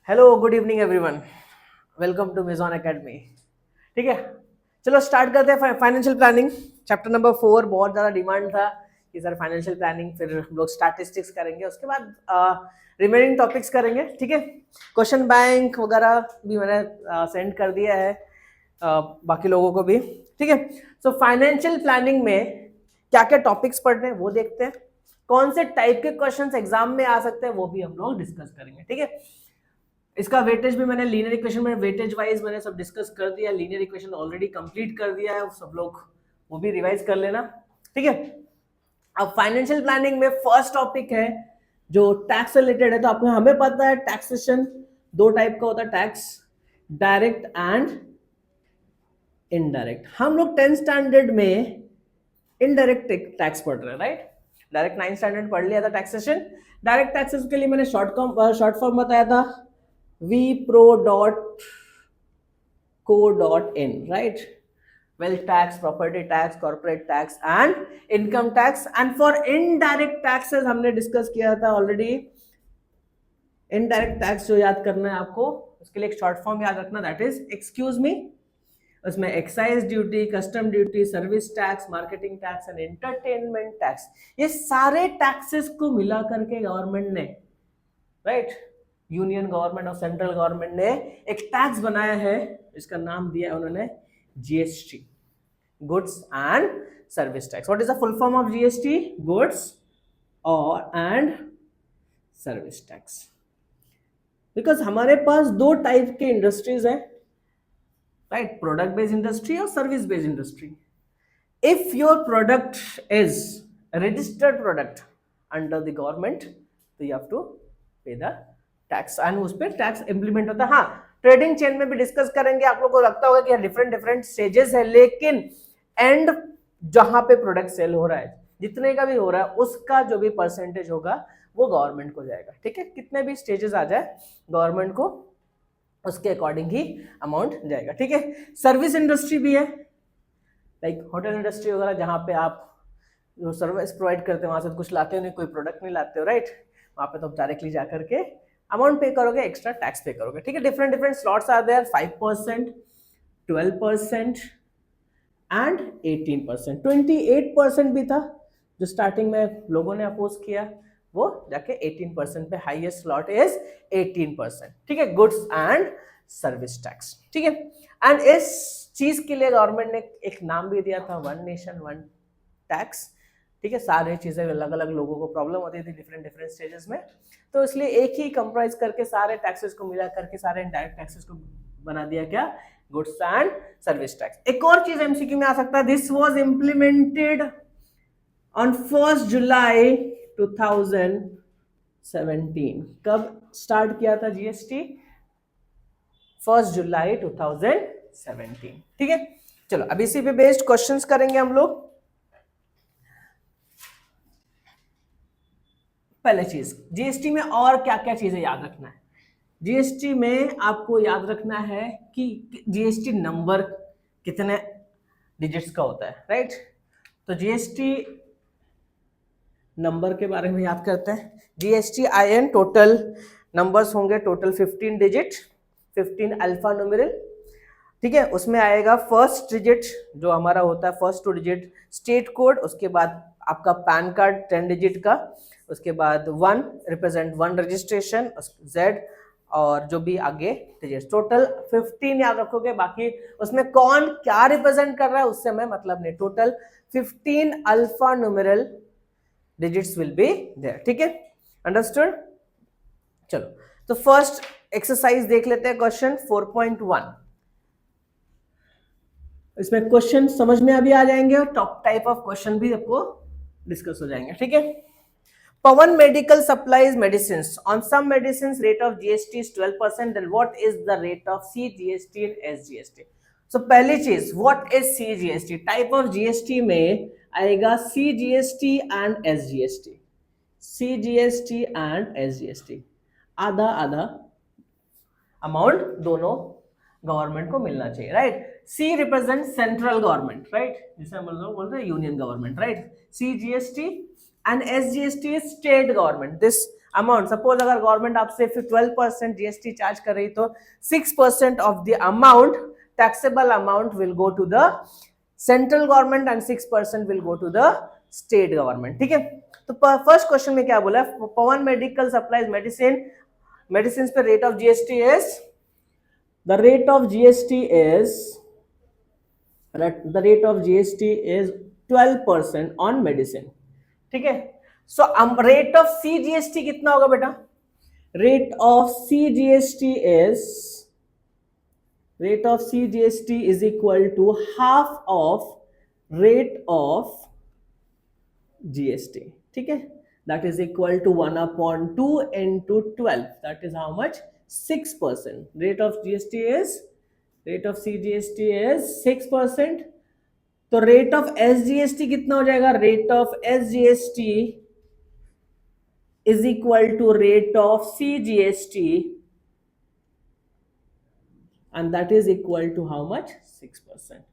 Hello good evening everyone, welcome to मेजॉन academy. ठीक है, चलो स्टार्ट करते हैं फाइनेंशियल प्लानिंग चैप्टर नंबर 4। बहुत ज़्यादा डिमांड था कि सर फाइनेंशियल प्लानिंग, फिर हम लोग स्टैटिस्टिक्स करेंगे, उसके बाद रिमेनिंग टॉपिक्स करेंगे। ठीक है, क्वेश्चन बैंक वगैरह भी मैंने सेंड कर दिया है बाकी लोगों को भी। ठीक है, सो फाइनेंशियल प्लानिंग में क्या क्या टॉपिक्स पढ़ रहे हैं वो देखते हैं, कौन से टाइप के क्वेश्चंस एग्जाम में आ सकते हैं वो भी हम लोग डिस्कस करेंगे। ठीक है, इसका वेटेज भी मैंने लीनियर इक्वेशन में वेटेज वाइज मैंने सब डिस्कस कर दिया, लीनियर इक्वेशन ऑलरेडी कंप्लीट कर दिया है, सब लोग वो भी रिवाइज कर लेना। ठीक है, अब फाइनेंशियल प्लानिंग में फर्स्ट टॉपिक है जो टैक्स रिलेटेड है। तो आपको हमें पता है टैक्सेशन दो टाइप का होता है, टैक्स डायरेक्ट एंड इनडायरेक्ट। हम लोग 10th स्टैंडर्ड में इनडायरेक्ट टैक्स पढ़ रहे हैं, राइट। डायरेक्ट 9th स्टैंडर्ड पढ़ लिया था टैक्सेशन। डायरेक्ट टैक्सेस के लिए मैंने शॉर्ट फॉर्म बताया था, vpro.co.in, right? Wealth tax, property tax, corporate tax and income tax. And for indirect taxes हमने डिस्कस किया था ऑलरेडी। इनडायरेक्ट टैक्स जो याद करना है आपको, उसके लिए एक शॉर्ट फॉर्म याद रखना, दैट इज एक्सक्यूज मी। उसमें excise duty, custom duty, service tax, marketing tax and entertainment tax, ये सारे टैक्सेस को मिला करके गवर्नमेंट ने, राइट, यूनियन गवर्नमेंट और सेंट्रल गवर्नमेंट ने एक टैक्स बनाया है, इसका नाम दिया है उन्होंने GST, goods and service tax. What is the full form of GST? Goods और एंड सर्विस टैक्स। बिकॉज हमारे पास दो टाइप के इंडस्ट्रीज हैं, राइट, प्रोडक्ट बेस्ड इंडस्ट्री और service based industry. If your product is registered product under the government, तो you have to pay the tax and उस पर tax implement होता है। हाँ, ट्रेडिंग चेन में भी डिस्कस करेंगे। आप लोगों को लगता होगा कि डिफरेंट डिफरेंट स्टेजेस है, लेकिन एंड जहां पे प्रोडक्ट सेल हो रहा है, जितने का भी हो रहा है, उसका जो भी परसेंटेज होगा वो गवर्नमेंट को जाएगा। ठीक है, कितने भी स्टेजेस आ जाए गवर्नमेंट को उसके अकॉर्डिंग ही अमाउंट जाएगा। ठीक है, सर्विस इंडस्ट्री भी है, लाइक होटल इंडस्ट्री वगैरह, जहां पे आप जो सर्विस प्रोवाइड करते हो वहां से कुछ लाते हो नहीं, कोई प्रोडक्ट नहीं लाते हो, राइट, वहां पे तो आप डायरेक्टली जाकर के अमाउंट पे करोगे, एक्स्ट्रा टैक्स पे करोगे। ठीक है, different different slots are there, 5%, 12% and 18%। 28% भी था जो स्टार्टिंग में लोगों ने अपोज किया, वो जाके 18% पे, हाईएस्ट स्लॉट इज 18%। ठीक है, गुड्स एंड सर्विस टैक्स। ठीक है, एंड इस चीज के लिए गवर्नमेंट ने एक नाम भी दिया था, वन नेशन वन टैक्स। ठीक है, सारी चीजें अलग अलग लोगों को प्रॉब्लम होती थी डिफरेंट डिफरेंट स्टेजेस में, तो इसलिए एक ही कंप्राइज करके सारे टैक्सेस को मिला करके सारे इनडायरेक्ट टैक्सेस को बना दिया, क्या, गुड्स एंड सर्विस टैक्स। एक और चीज एमसीक्यू में आ सकता है, दिस वाज इंप्लीमेंटेड ऑन 1 जुलाई 2017। कब स्टार्ट किया था जीएसटी? 1 जुलाई 2017। ठीक है, चलो अब इसी पे बेस्ड क्वेश्चंस करेंगे हम लोग। पहले चीज, जीएसटी में और क्या क्या चीजें याद रखना है। जीएसटी में आपको याद रखना है कि जीएसटी नंबर कितने डिजिट्स का होता है, राइट। तो जीएसटी नंबर के बारे में याद करते हैं। जीएसटी आईएन टोटल नंबर्स होंगे, टोटल 15 डिजिट, 15 अल्फा न्यूमेरल। ठीक है, उसमें आएगा फर्स्ट डिजिट जो हमारा होता है, फर्स्ट 2 डिजिट स्टेट कोड, उसके बाद आपका पैन कार्ड 10 डिजिट का, उसके बाद 1 रिप्रेजेंट 1 रजिस्ट्रेशन, Z और जो भी आगे डिजिट, टोटल 15 याद रखोगे। बाकी उसमें कौन क्या रिप्रेजेंट कर रहा है उससे हमें मतलब नहीं, total 15 alpha numeral digits will be there. ठीक है, अंडरस्टूड। चलो, तो फर्स्ट एक्सरसाइज देख लेते हैं, क्वेश्चन 4.1। इसमें क्वेश्चन समझ में अभी आ जाएंगे और टॉप टाइप ऑफ क्वेश्चन भी आपको डिस्कस हो जाएंगे। ठीक है, Pawan Medical supplies medicines. On some medicines, rate of GST is 12%. Then what is the rate of CGST and SGST? So पहली चीज, what is CGST? Type of GST में आएगा CGST and SGST. CGST and SGST आधा आधा amount दोनों government को मिलना चाहिए, right. C represent central government, right, जिसे हम लोग बोलते हैं union government, right. CGST and SGST is state government. This amount, suppose अगर गवर्नमेंट आपसे 12% जीएसटी चार्ज कर रही तो 6% of the amount, taxable amount will go to the central government and 6% will go to the state government. ठीक है, तो first question में क्या बोला, पवन मेडिकल सप्लाईज मेडिसिन पे rate of GST is, the rate of GST is 12% on medicine. ठीक है, so rate of CGST कितना होगा बेटा, rate of CGST is equal to half of rate of GST. ठीक है, that is equal to 1/2 into 12, that is how much, 6%. rate of CGST is 6%। तो rate of SGST कितना हो जाएगा, rate of SGST is equal to rate of CGST and that is equal to how much, 6%।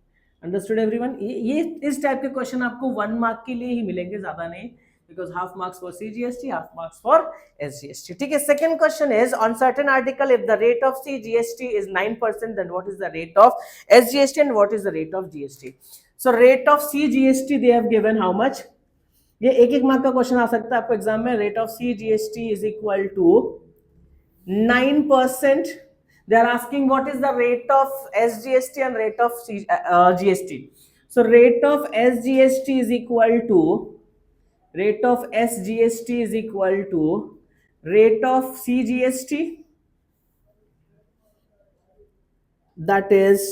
Understood everyone? ये इस type के question आपको 1 mark के लिए ही मिलेंगे, ज्यादा नहीं, because half marks for CGST, half marks for SGST. ठीक है, second question is, on certain article if the rate of CGST is 9%, then what is the rate of SGST and what is the rate of GST? So rate of CGST they have given how much, ये एक mark का question आ सकता है आपको exam में, rate of CGST is equal to 9%। they are asking what is the rate of SGST and rate of GST. so rate of SGST is equal to rate of SGST is equal to rate of CGST, that is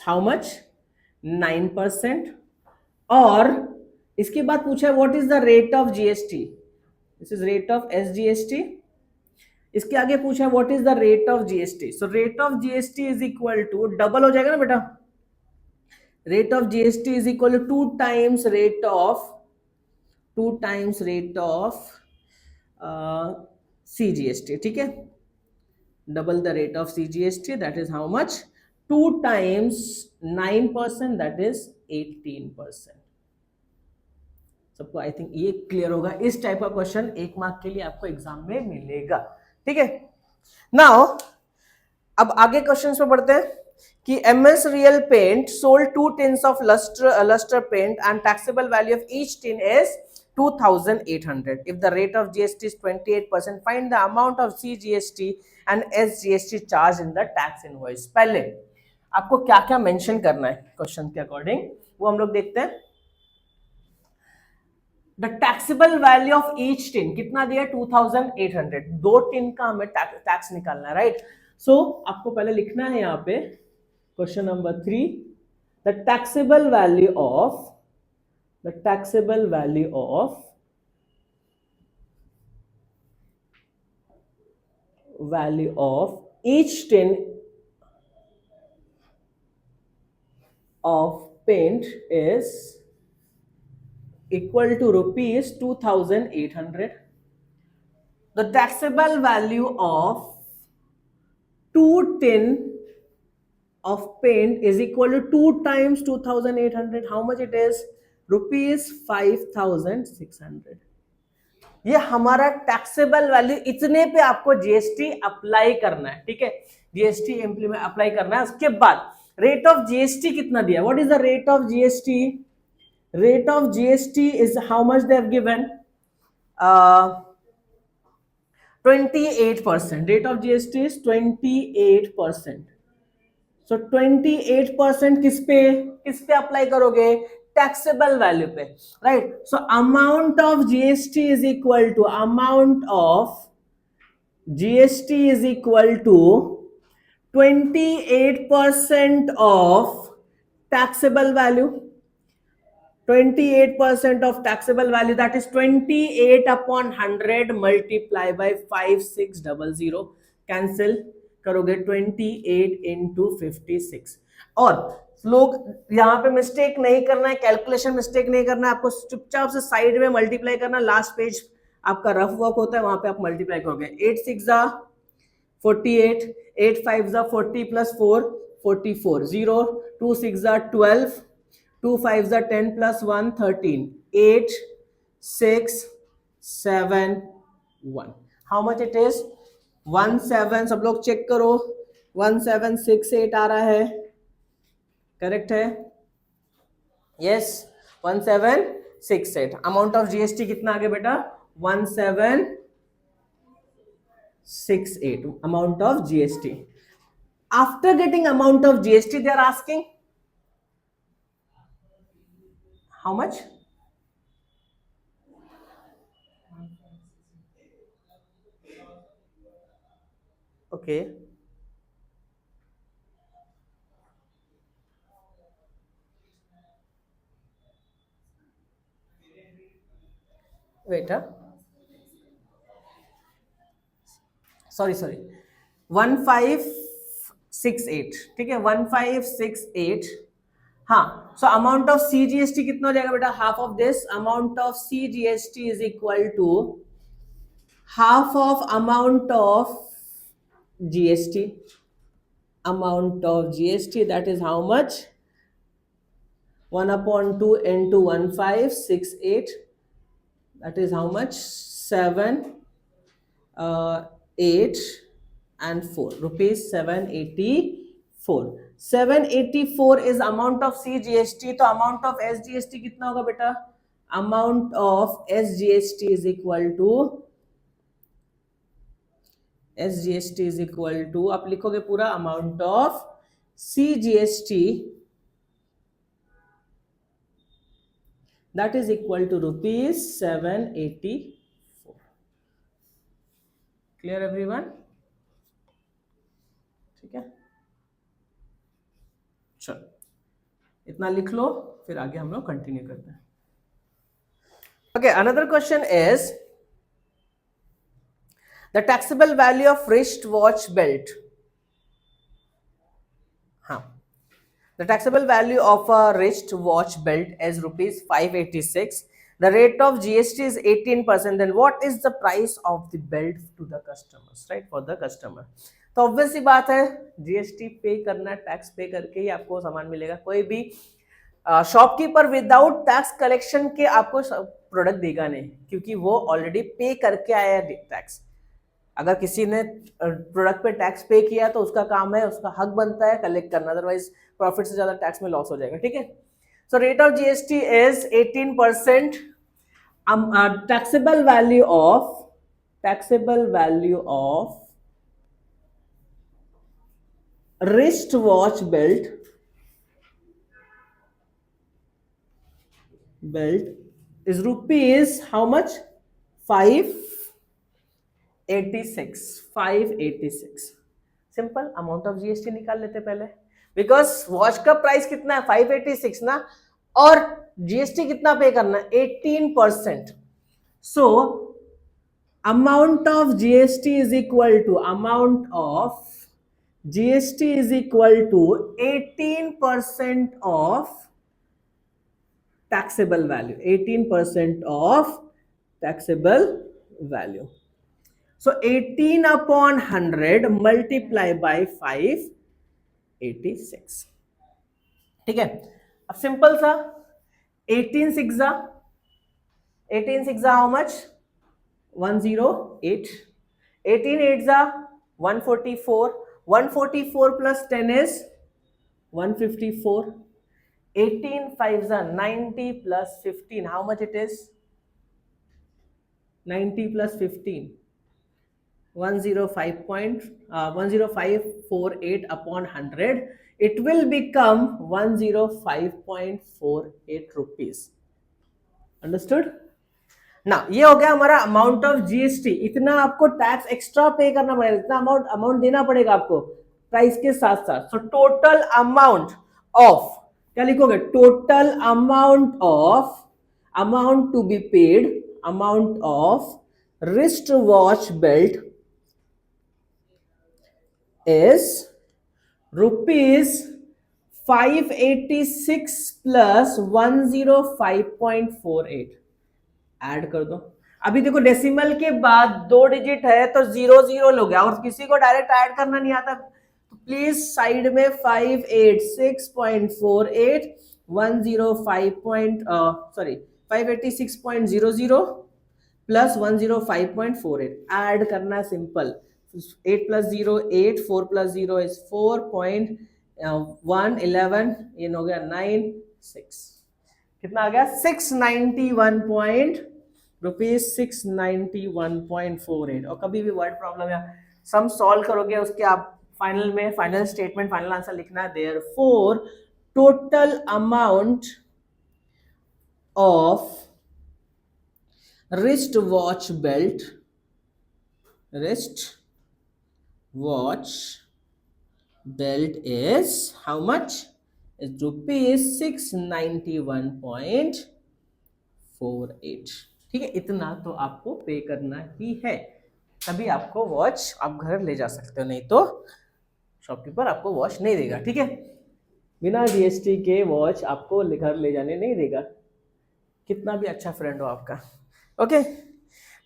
how much, 9%। और इसके बाद पूछा है what is the rate of GST, this is rate of SGST। इसके आगे पूछा है what is the rate of GST, so rate of GST is equal to, double हो जाएगा ना बेटा, rate of GST is equal to 2 times rate of CGST। ठीक है, double the rate of CGST, that is how much, 2 times 9%, that is 18%। सबको I think ये clear होगा, इस टाइप का क्वेश्चन 1 मार्क के लिए आपको एग्जाम में मिलेगा। ठीक है, नाउ अब आगे क्वेश्चन पे बढ़ते हैं कि MS Real Paint sold 2 tins of luster paint and taxable value of each tin is 2,800. if the rate of GST is 28%, find the amount of CGST and SGST charged in the tax invoice। पहले आपको क्या क्या mention करना है question के according, वो हम लोग देखते हैं। The taxable value of each tin कितना दिया, 2,800। 2 टिन का हमें टैक्स निकालना है, राइट। सो आपको पहले लिखना है यहाँ पे question number 3, the taxable value of each tin of paint is equal to rupees 2,800. The taxable value of 2 tin of paint is equal to 2 times 2,800. How much it is? rupees 5,600। ये हमारा taxable value, इतने पे आपको GST apply करना है। ठीक है, GST implement apply करना है। उसके बाद रेट ऑफ जीएसटी कितना दिया, what is the rate of GST? Rate of GST is how much they have given, 28%। Rate of GST is 28%। So 28% किस पे अप्लाई करोगे, टैक्सेबल वैल्यू पे, right. So amount of GST is equal to 28% of taxable value. 28% of taxable value, that is 28 upon 100 multiply by 5600। Cancel करोगे 28 into 56। और लोग यहाँ पे mistake नहीं करना है, कैलकुलेशन मिस्टेक नहीं करना है, आपको चुपचाप से साइड में मल्टीप्लाई करना। लास्ट पेज आपका रफ वर्क होता है, वहां पे आप मल्टीप्लाई करोगे। 8 6 48, 8 5 40 plus 4 44, 0 2 6 12, 2 5 10 plus 1 13, 8 6 7 1। How much it is 17, सब लोग चेक करो, 1768 आ रहा है, करेक्ट है, यस 1768। अमाउंट ऑफ जीएसटी कितना आ गया बेटा 1768 amount of GST. After getting amount of GST they are asking how much, okay wait, sorry 1568, ठीक है 1568। हाँ, सो अमाउंट ऑफ सीजीएसटी कितना हो जाएगा बेटा, half of this amount of CGST is equal to half of amount of GST, amount of GST, that is how much 1/2 into 1568, that is how much 7 8 and 4 rupees 784। 784 is amount of CGST, तो amount of SGST कितना होगा बेटा, amount of SGST is equal to SGST is equal to, आप लिखोगे पूरा amount of CGST that is equal to rupees 784। clear everyone, ठीक है, चलो इतना लिख लो, फिर आगे हम लोग कंटिन्यू करते हैं। Okay, another question is the taxable value of wrist watch belt. हाँ, the taxable value of a wrist watch belt is rupees 586, the rate of GST is 18%, then what is the price of the belt to the customers, right, for the customer। तो obvious सी बात है, GST पे करना, tax पे करके ही आपको सामान मिलेगा। कोई भी शॉपकीपर विदाउट टैक्स कलेक्शन के आपको प्रोडक्ट देगा नहीं, क्योंकि वो ऑलरेडी पे करके आया है टैक्स। अगर किसी ने प्रोडक्ट पे टैक्स पे किया तो उसका काम है, उसका हक बनता है कलेक्ट करना, अदरवाइज प्रॉफिट से ज्यादा टैक्स में लॉस हो जाएगा, ठीक है। So rate of GST is 18%। Taxable value of wrist watch belt is rupees how much 586। Simple, amount of GST निकाल लेते पहले, बिकॉज वॉच का प्राइस कितना है 586 ना, और जीएसटी कितना पे करना है 18%। So amount of GST is equal to 18% of taxable value, 18% of taxable value। So 18 upon 100 multiply by 586, ठीक है। अब सिंपल सा 18 6 how much 108, 18 8 144, 144 plus 10 is 154, 18 5 90 plus 15, how much it is 90 plus 15, 105.10548 upon 100, it will become 105.48 rupees। Understood ना, ये हो गया हमारा amount of GST. इतना आपको टैक्स एक्स्ट्रा पे करना पड़ेगा, इतना अमाउंट देना पड़ेगा आपको प्राइस के साथ साथ। सो टोटल अमाउंट ऑफ, क्या लिखोगे, total amount to be paid, amount of wrist watch belt is rupees 586 plus 105.48। Add कर दो। अभी देखो डेसिमल के बाद 2 डिजिट है तो 0 लोगे, और किसी को डायरेक्ट ऐड करना नहीं आता तो प्लीज साइड में 586.48 586.00 प्लस 105.48, ऐड करना सिंपल, 8 प्लस 0 8, 4 प्लस 0 इज 4.111, ये हो गया 9 6, कितना आ गया 691 रुपीज 691.48। और कभी भी वर्ड प्रॉब्लम या सम सॉल्व करोगे उसके आप फाइनल में फाइनल स्टेटमेंट फाइनल आंसर लिखना है, therefore total amount of wrist watch belt is how much? Is rupees 691.48। ठीक है, इतना तो आपको पे करना ही है, तभी आपको वॉच आप घर ले जा सकते हो, नहीं तो शॉपकीपर आपको वॉच नहीं देगा। ठीक है, बिना जीएसटी के वॉच आपको घर ले जाने नहीं देगा, कितना भी अच्छा फ्रेंड हो आपका। Okay,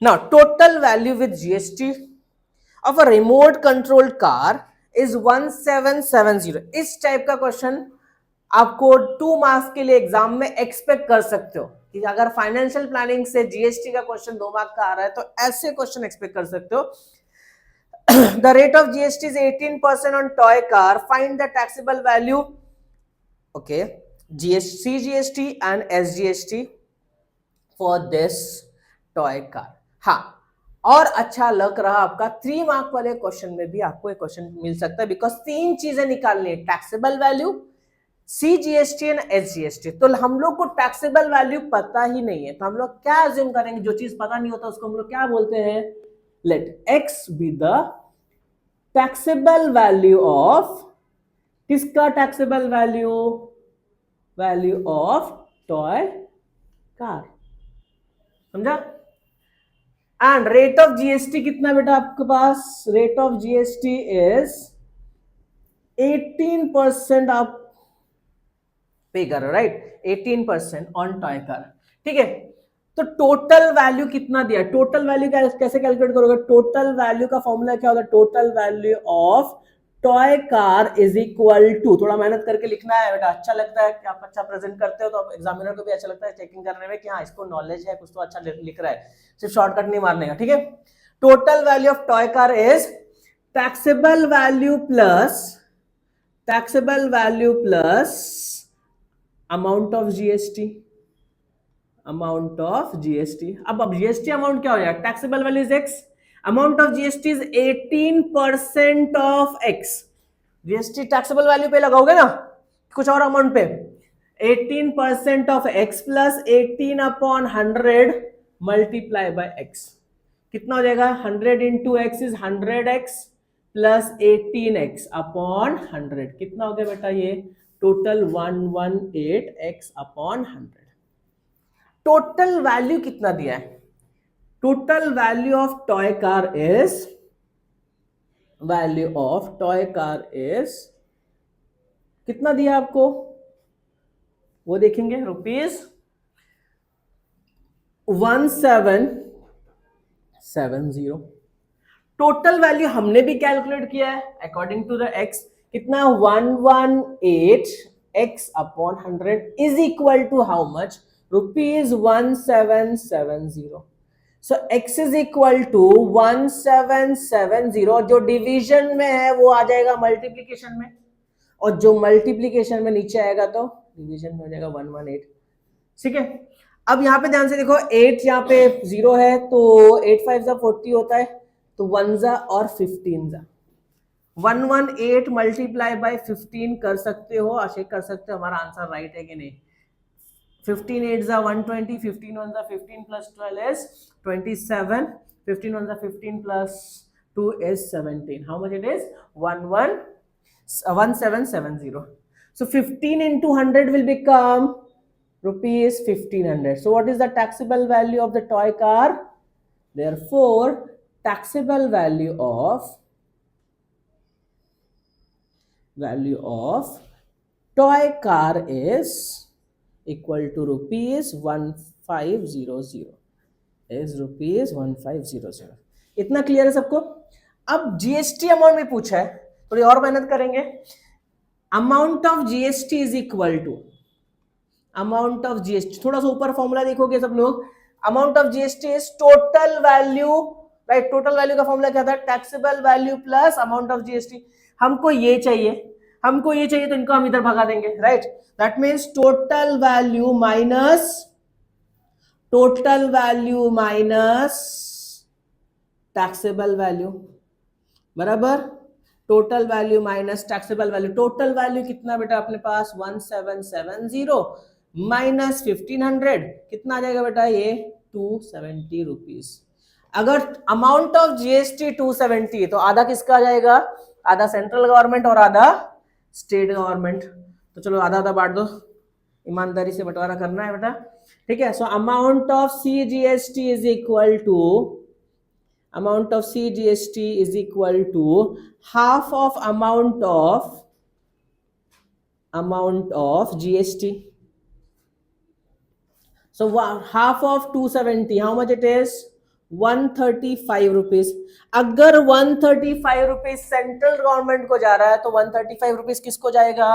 now total value with GST of a remote controlled car is 1770। इस टाइप का क्वेश्चन आपको 2 मार्क्स के लिए एग्जाम में एक्सपेक्ट कर सकते हो कि अगर फाइनेंशियल प्लानिंग से जीएसटी का क्वेश्चन 2 मार्क्स का आ रहा है तो ऐसे क्वेश्चन एक्सपेक्ट कर सकते हो। The rate of GST is 18% on toy car, find the taxable value, okay, CGST and SGST for this toy car. हाँ, और अच्छा लग रहा आपका 3 मार्क वाले क्वेश्चन में भी आपको एक क्वेश्चन मिल सकता है, बिकॉज 3 चीजें निकालनी है, taxable value, CGST and SGST। तो हम लोग को टैक्सेबल वैल्यू पता ही नहीं है, तो हम लोग क्या अज्यूम करेंगे, जो चीज पता नहीं होता उसको हम लोग क्या बोलते हैं, let X be the taxable value of, किसका taxable value, value of toy car, समझा। एंड रेट ऑफ जीएसटी कितना बेटा आपके पास, रेट ऑफ जीएसटी इज 18% आप पे कर रहे हो, राइट, 18% ऑन टॉय कार। ठीक है, तो टोटल वैल्यू कितना दिया, टोटल वैल्यू कैसे कैलकुलेट करोगे, टोटल वैल्यू का फॉर्मूला क्या होता है, total value of toy car is equal to, थोड़ा मेहनत करके लिखना है बेटा, अच्छा लगता है कि आप अच्छा प्रेजेंट करते हो तो एग्जामिनर को भी अच्छा लगता है चेकिंग करने में कि हाँ इसको नॉलेज है, कुछ तो अच्छा लिख रहा है, सिर्फ शॉर्टकट नहीं मारने का। ठीक है, total value of toy car is taxable value plus amount of GST, amount of GST. अब जीएसटी अमाउंट क्या हो जाएगा, taxable value is x, amount of GST is 18% of x, GST taxable value पे लगाओगे ना कुछ और अमाउंट पे, 18% of x plus 18 upon 100 multiply bye x, कितना हो जाएगा, 100 into x is 100x plus 18x upon 100, कितना हो गया बेटा ये total 118x upon 100। Total value कितना दिया है, total value of toy car is, value of toy car is कितना दिया आपको, वो देखेंगे, रुपीज 1770। टोटल वैल्यू हमने भी कैलकुलेट किया है अकॉर्डिंग टू द एक्स, कितना 118x upon 100 is equal to how much, rupees 1770। So x is equal to 1770, जो डिवीजन में है वो आ जाएगा मल्टीप्लीकेशन में, और जो मल्टीप्लीकेशन में नीचे आएगा तो डिवीजन में हो जाएगा 118। ठीक है, अब यहां पे ध्यान से देखो, 8 यहाँ पे 0 है तो 8 5 40 होता है, तो 1 और 15 118 मल्टीप्लाई बाय 15 कर सकते हो, चेक कर सकते हो हमारा आंसर राइट है कि नहीं। 15 8 120, 15 1 15 plus 12 is 27, 15 1 15 plus 2 is 17. How much it is? 1770. So 15 into 100 will become rupees 1500. So what is the taxable value of the toy car? Therefore, taxable value of toy car is equal to rupees 1500, is rupees 1500। इतना clear है सबको। अब GST amount में पूछा है, थोड़ी और मेहनत करेंगे। Amount of GST is equal to amount of GST, थोड़ा सा ऊपर फॉर्मूला देखोगे सब लोग, amount of GST is total value, right? Total value का फॉर्मूला क्या था? Taxable value plus amount of GST. हमको ये चाहिए, हमको ये चाहिए, तो इनको हम इधर भगा देंगे, right? That means total value minus taxable value, बराबर? Total value minus taxable value. Total value कितना बेटा अपने पास? 1770 माइनस 1500 कितना आ जाएगा बेटा? ये 270 रुपीज। अगर अमाउंट ऑफ जीएसटी 270 तो आधा किसका आ जाएगा? आधा सेंट्रल गवर्नमेंट और आधा स्टेट गवर्नमेंट। तो चलो आधा आधा बांट दो, ईमानदारी से बंटवारा करना है बेटा, ठीक है? So amount of CGST is equal to amount of CGST is equal to half of amount of GST. So half of 270, how much it is? 135 rupees. अगर 135 रुपीज सेंट्रल गवर्नमेंट को जा रहा है तो 135 रुपीज किसको जाएगा?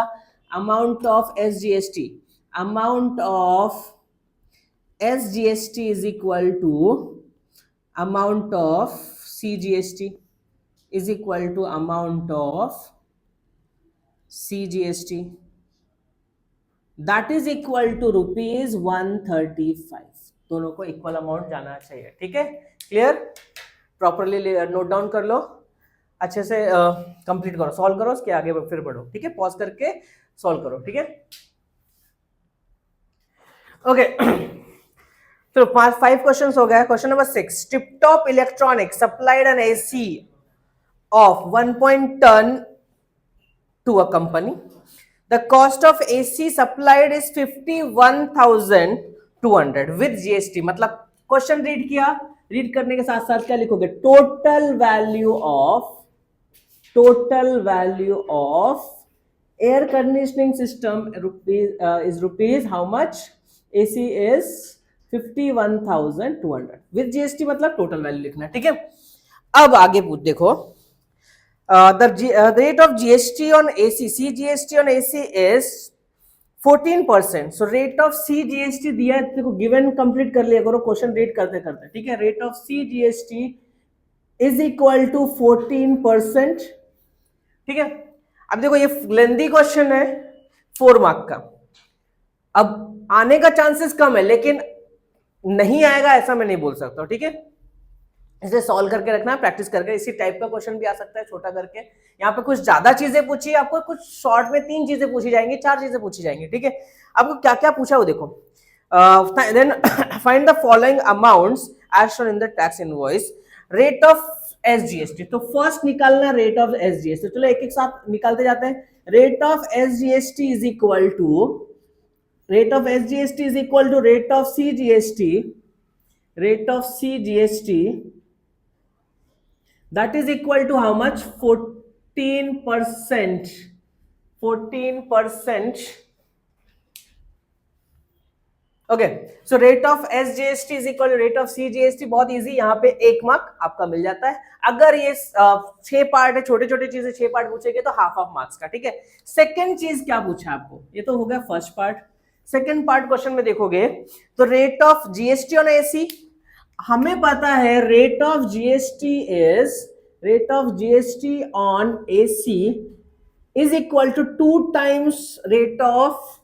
Amount of SGST। Amount of SGST is equal to amount of CGST is equal to amount of CGST, that is equal to rupees 135। दोनों को इक्वल अमाउंट जाना चाहिए, ठीक है? क्लियर? प्रॉपरली नोट डाउन कर लो, अच्छे से कंप्लीट करो, सॉल्व करो, उसके आगे फिर बढ़ो, ठीक है? पॉज करके सॉल्व करो, ठीक है? ओके तो 5 क्वेश्चंस हो गया। Question number 6, tiptop electronics supplied N AC of 1.10 to a company. The cost of AC supplied is 51,200 with GST। मतलब क्वेश्चन रीड किया, रीड करने के साथ साथ क्या लिखोगे? Total value of air conditioning system is rupees how much? AC is 51,200 with GST, मतलब total value लिखना है, ठीक है? अब आगे पूछ देखो, the rate of GST on AC, CGST on AC is 14%। So rate of CGST दिया है, देखो गिवन कंप्लीट कर लिया करो क्वेश्चन रीड करते करते, ठीक है? Rate of CGST is equal to 14%, ठीक है? अब देखो ये लेंदी क्वेश्चन है, 4 मार्क का। अब आने का चांसेस कम है, लेकिन नहीं आएगा ऐसा मैं नहीं बोल सकता, ठीक है? इसे सॉल्व करके रखना, प्रैक्टिस करके। इसी टाइप का क्वेश्चन भी आ सकता है, छोटा करके। यहाँ पे कुछ ज्यादा चीजें पूछी आपको, कुछ शॉर्ट में 3 चीजें पूछी जाएंगी, 4 चीजें पूछी जाएंगी, ठीक है? आपको क्या क्या पूछा वो देखो। Then find the following amounts as shown in the tax invoice. Rate of SGST, तो फर्स्ट निकालना रेट ऑफ SGST। चलो एक एक साथ निकालते जाते हैं। Rate of SGST is equal to, rate of SGST is equal to rate of CGST, that is equal to how much? 14%, 14%। Okay, so rate of SGST is equal to rate of CGST। बहुत easy, यहाँ पे 1 mark आपका मिल जाता है। अगर ये 6 part है, छोटे छोटे चीजें 6 पार्ट पूछेंगे तो हाफ ऑफ मार्क्स का, ठीक है? सेकेंड चीज क्या पूछा आपको? ये तो हो गया first part. Second part question में देखोगे तो rate of GST on AC, हमें पता है rate of GST on AC is equal to 2 times rate of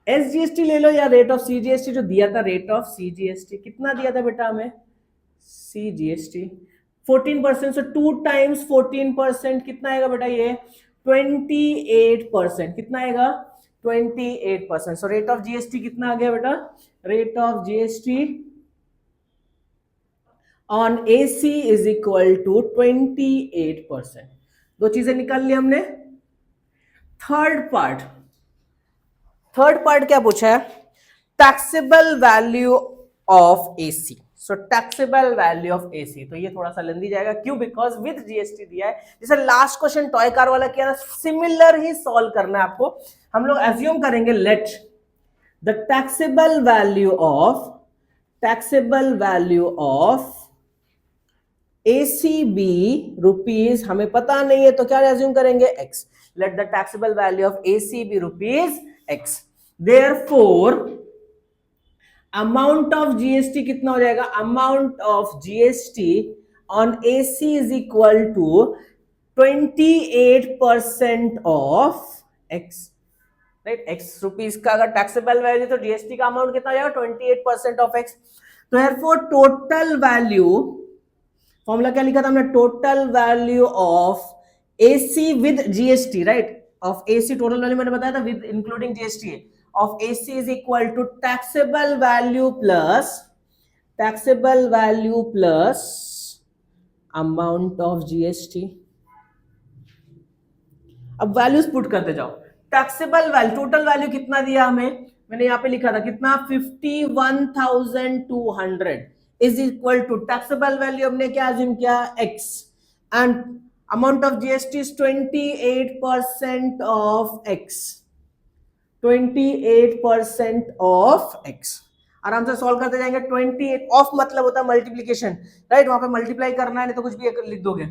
SGST ले लो या रेट ऑफ सीजीएसटी। जो दिया था रेट ऑफ सीजीएसटी कितना दिया था बेटा हमें? सीजीएसटी 14%, सो 2 टाइम्स 14% कितना आएगा बेटा? ये 28%। कितना आएगा? 28%। सो रेट ऑफ जीएसटी कितना आ गया बेटा? Rate of GST on AC is equal to 28%। 2 चीजें निकाल ली हमने। थर्ड पार्ट क्या पूछा है? Taxable value of AC. So taxable value of AC, तो ये थोड़ा सा लेंदी जाएगा, क्यों? बिकॉज विद जीएसटी दिया है। जैसे लास्ट क्वेश्चन टॉय कार वाला किया ना, सिमिलर ही सॉल्व करना है आपको। हम लोग एज्यूम करेंगे let the taxable value of AC be rupees, हमें पता नहीं है तो क्या एज्यूम करेंगे? X. Let the taxable value of AC be rupees x. Therefore amount of GST कितना हो जाएगा, amount of GST on AC is equal to 28% of x, right. X rupees का अगर टैक्सेबल वैल्यू तो जीएसटी का amount कितना हो जाएगा 28% ऑफ एक्स। तो देयरफॉर टोटल वैल्यू, फॉर्मूला क्या लिखा था हमने, total value of AC with GST, right, of AC total value मैंने बताया था with including GST, of AC is equal to taxable value plus amount of GST. अब values put करते जाओ। टैक्सेबल वैल्यू, टोटल वैल्यू कितना दिया हमें, मैंने यहां पे लिखा था कितना, 51,200 is equal to taxable value हमने क्या अज्यूम किया, x, and amount of GST is 28% of x, 28% of x. आराम से सॉल्व करते जाएंगे। 28 ऑफ मतलब होता है मल्टीप्लीकेशन, राइट, वहां पे मल्टीप्लाई करना है, नहीं तो कुछ भी लिख दोगे।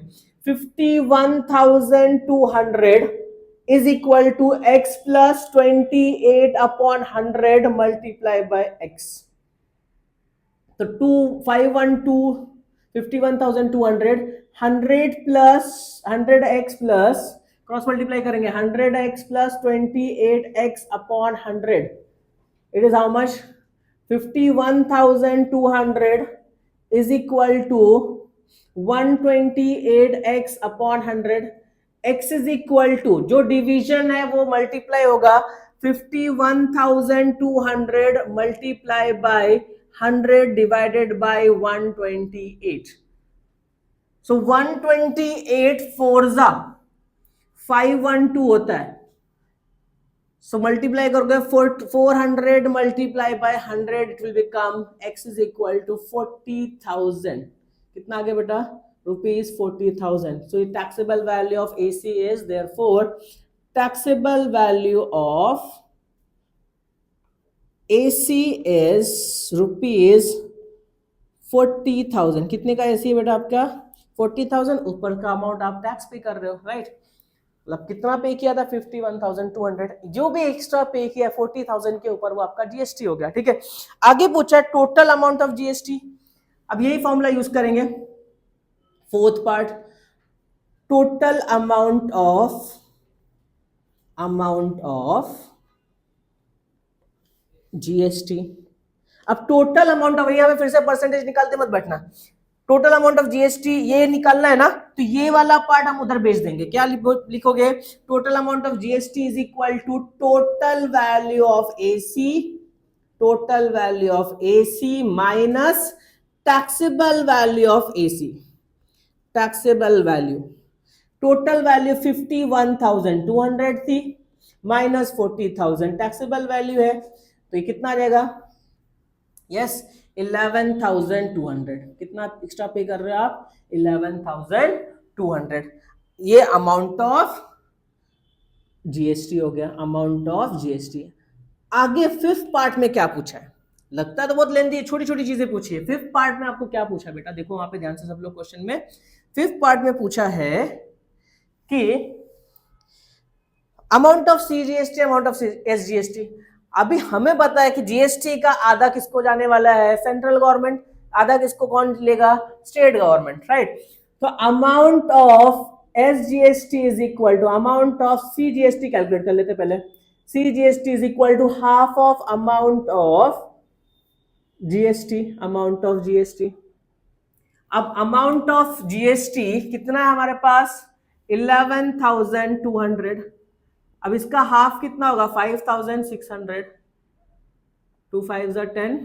51,200 is equal to x plus 28 upon 100 multiplied by x. तो 51,200 100 plus 100x plus cross multiply करेंगे 100x plus 28x upon 100, it is how much, 51,200 is equal to 128x upon 100, x is equal to, जो division है वो multiply होगा 51,200 multiply by 100 divided by 128। So 128 फोरजा 512 होता है। So multiply करोगे 400 multiply by 100, it will become x is equal to 40,000। कितना आगे बेटा, rupees 40,000. So the taxable value of AC is, therefore taxable value of AC is rupees 40,000. कितने का AC है बेटा आपका, 40,000। ऊपर का अमाउंट आप टैक्स पे कर रहे हो, राइट, मतलब कितना पे किया था 51,200, जो भी एक्स्ट्रा पे किया 40,000 के ऊपर वो आपका जीएसटी हो गया, ठीक है। आगे पूछा टोटल अमाउंट ऑफ जीएसटी, अब यही फॉर्मूला यूज करेंगे। Fourth part, total amount of GST. अब टोटल अमाउंट ऑफ, यहां पे फिर से परसेंटेज निकालते मत बैठना, टोटल अमाउंट ऑफ जीएसटी ये निकालना है ना, तो ये वाला पार्ट हम उधर भेज देंगे। क्या लिखोगे, total amount of GST is equal to total value of AC minus taxable value of AC. Taxable value, total value 51,200 थी माइनस 40,000 टैक्सेबल वैल्यू है, तो ये कितना आ जाएगा, यस 11,200। कितना एक्स्ट्रा पे कर रहे हो आप, 11,200। ये अमाउंट ऑफ जीएसटी हो गया, अमाउंट ऑफ जीएसटी। आगे फिफ्थ पार्ट में क्या पूछा है, लगता तो बहुत लेंदी है, छोटी छोटी चीजें पूछी है। फिफ्थ पार्ट में आपको क्या पूछा बेटा, देखो वहां पे ध्यान से सब लोग क्वेश्चन में। फिफ्थ पार्ट में पूछा है कि amount of CGST, amount of SGST. अभी हमें पता है कि जीएसटी का आधा किसको जाने वाला है, सेंट्रल गवर्नमेंट, आधा किसको कौन लेगा, स्टेट गवर्नमेंट, राइट। तो amount of SGST is equal to amount of CGST, calculate कर लेते पहले। CGST is equal to half of amount of GST, amount of GST. अब अमाउंट ऑफ जीएसटी कितना है हमारे पास, 11,200। अब इसका हाफ कितना होगा, 5,600, 2 5 10,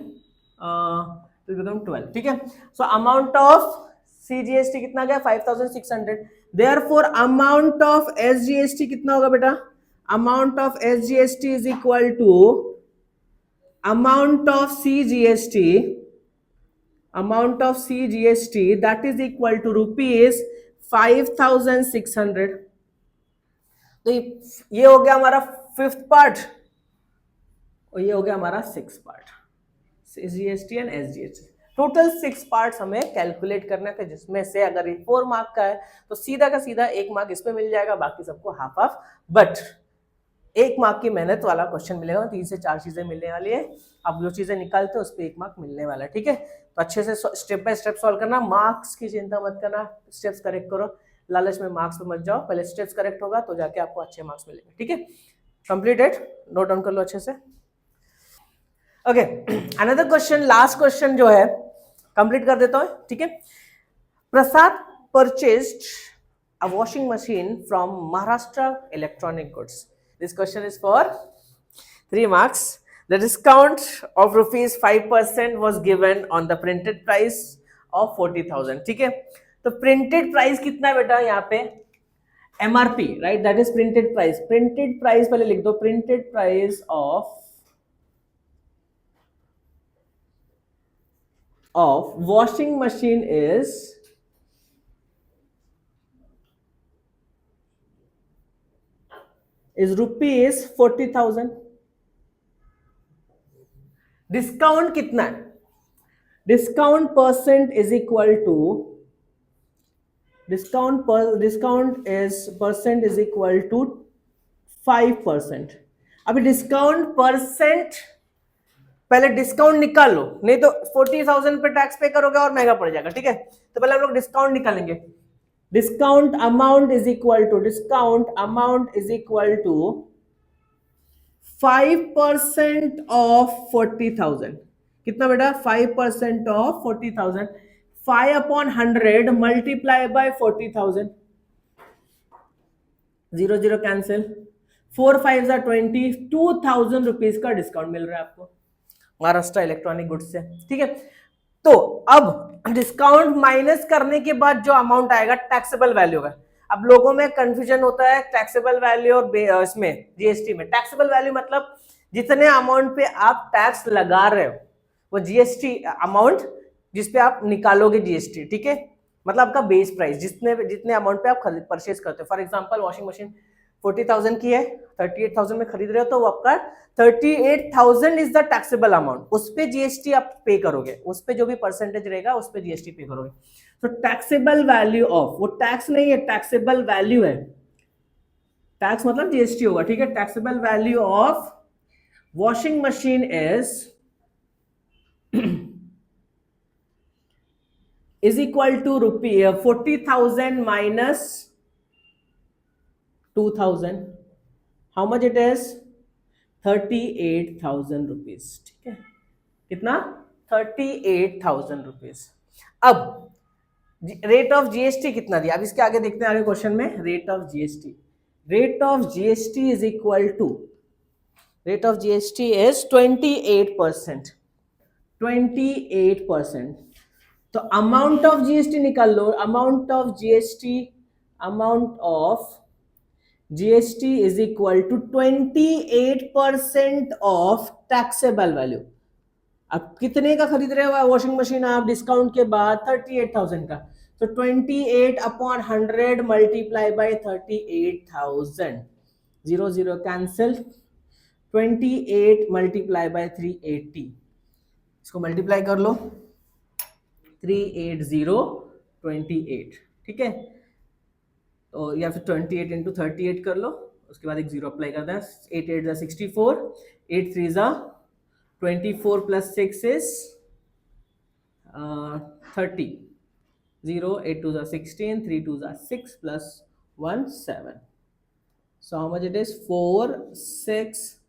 12, ठीक है। सो अमाउंट ऑफ सीजीएसटी कितना गया, 5,600। देयरफॉर अमाउंट ऑफ एसजीएसटी कितना होगा बेटा, amount of SGST is equal to amount of CGST that is equal to rupees 5,600। तो ये हो गया हमारा फिफ्थ पार्ट और ये हो गया हमारा six part, CGST and SGST। Total 6 parts हमें कैलकुलेट करने थे, जिसमें से अगर ये 4 मार्क का है तो सीधा का सीधा 1 मार्क इसमें मिल जाएगा, बाकी सबको हाफ हाफ। बट 1 मार्क की मेहनत वाला क्वेश्चन मिलेगा, 3 से 4 चीजें मिलने वाली है, आप जो चीजें निकालते हो उस पर 1 मार्क मिलने वाला है, ठीक है। तो अच्छे से स्टेप बाय स्टेप सॉल्व करना, मार्क्स की चिंता मत करना, स्टेप्स करेक्ट करो, लालच में मार्क्स पे मत जाओ, पहले स्टेप्स करेक्ट होगा तो जाके आपको अच्छे मार्क्स मिलेंगे, ठीक है। कंप्लीटेड, नोट डाउन कर लो अच्छे से। Okay, another question, last question जो है कंप्लीट कर देता हूं, ठीक है। प्रसाद purchased a washing machine from Maharashtra Electronic Goods. This question is for 3 marks. The discount of rupees 5% was given on the printed price of 40,000. ठीक है, तो printed price कितना बेटा यहाँ पे MRP, right? That is printed price. Printed price पहले लिख दो, printed price of washing machine is rupees 40,000. Discount कितना है? Discount percent is equal to discount is equal to 5%. अभी डिस्काउंट परसेंट, पहले डिस्काउंट निकाल लो, नहीं तो 40,000 पे टैक्स पे करोगे और महंगा पड़ जाएगा, ठीक है। तो पहले हम लोग डिस्काउंट निकालेंगे। Discount amount is equal to 5% of 40,000. कितना बेटा? 5% of 40,000. 5/100 multiply by 40,000. 0 0 cancel, 4 5 20, 2,000 rupees का डिस्काउंट मिल रहा है आपको महाराष्ट्र इलेक्ट्रॉनिक गुड्स से, ठीक है। तो अब डिस्काउंट माइनस करने के बाद जो अमाउंट आएगा टैक्सेबल वैल्यू का। अब लोगों में कंफ्यूजन होता है टैक्सेबल वैल्यू और इसमें जीएसटी में। टैक्सेबल वैल्यू मतलब जितने अमाउंट पे आप टैक्स लगा रहे हो वो जीएसटी अमाउंट जिसपे आप निकालोगे जीएसटी, ठीक है। मतलब आपका बेस प्राइस, जितने अमाउंट पे आप परचेज करते हो। फॉर एग्जांपल वॉशिंग मशीन 40,000 की है, 38,000 में खरीद रहे हो, तो वो आपका 38,000 इज द टैक्सेबल अमाउंट। उस पे जीएसटी आप पे करोगे, उस पे जो भी परसेंटेज रहेगा उस पे जीएसटी पे करोगे। तो टैक्सेबल वैल्यू ऑफ, वो टैक्स नहीं है, टैक्सेबल वैल्यू है। टैक्स मतलब जीएसटी होगा, ठीक है। Taxable value of washing machine is equal to rupee 40,000 minus 2,000. How much it is? 38,000 rupees, ठीक है। कितना? 38,000 rupees. अब रेट ऑफ जीएसटी कितना दिया? अब इसके आगे देखते हैं, आगे क्वेश्चन में rate of GST is equal to, rate of GST is 28%. 28%. तो अमाउंट ऑफ जीएसटी निकाल लो। Amount of GST is equal to 28% of taxable value. अब कितने का खरीद रहे हो वॉशिंग मशीन आप डिस्काउंट के बाद? 38,000 का। तो 28/100 multiply by 38,000, 0 0 cancel, 28 multiply by 380, इसको मल्टीप्लाई कर लो, 38028, ठीक है। तो या फिर 28 इंटू 38 कर लो, उसके बाद एक जीरो अप्लाई कर दें। 8 8 64, 8 3 24 plus 6 is 30, 0 8 2 16, 3 2 6 plus 1 7. So how much it is? 4 6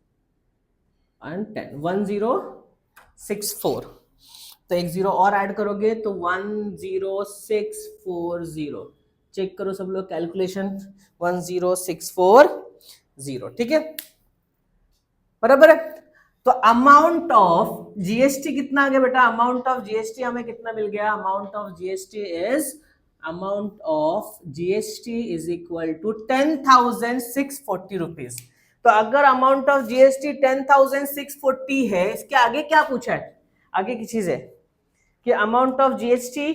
and 10, 1064. तो एक जीरो और ऐड करोगे तो 10640। चेक करो सब लोग कैलकुलेशन, 10640, ठीक है, बराबर है। तो अमाउंट ऑफ जीएसटी कितना आ गया बेटा? अमाउंट ऑफ जीएसटी हमें कितना मिल गया? Amount of GST is equal to 10,640 rupees. तो अगर अमाउंट ऑफ जीएसटी 10,640 है, इसके आगे क्या पूछा है? आगे की चीज है कि amount of GST,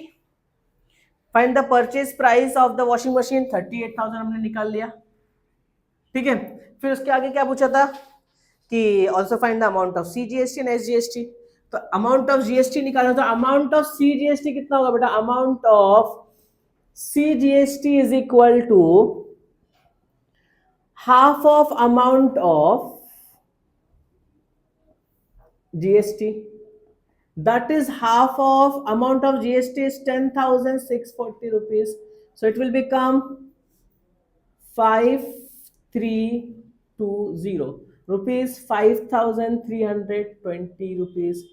find the purchase price of the washing machine, 38,000 हमने निकाल लिया, ठीक है। फिर उसके आगे क्या पूछा था कि also find the amount of CGST and SGST. तो अमाउंट ऑफ जीएसटी निकाला, तो अमाउंट ऑफ सीजीएसटी कितना होगा बेटा? Amount of CGST is equal to half of amount of GST. That is half of amount of GST is 10,640 rupees. So it will become 5320 rupees, 5,320 rupees.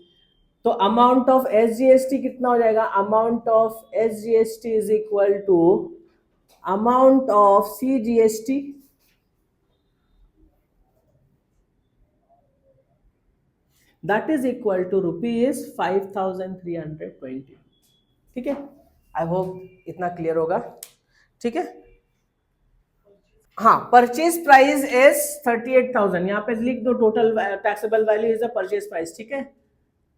तो amount of SGST कितना हो जाएगा? Amount of SGST is equal to amount of CGST that is equal to rupees 5,320. ठीक है, I hope इतना clear होगा. ठीक है, हाँ, परचेज प्राइस इज 38,000. यहाँ पे लिख दो total taxable value is the purchase price. ठीक है,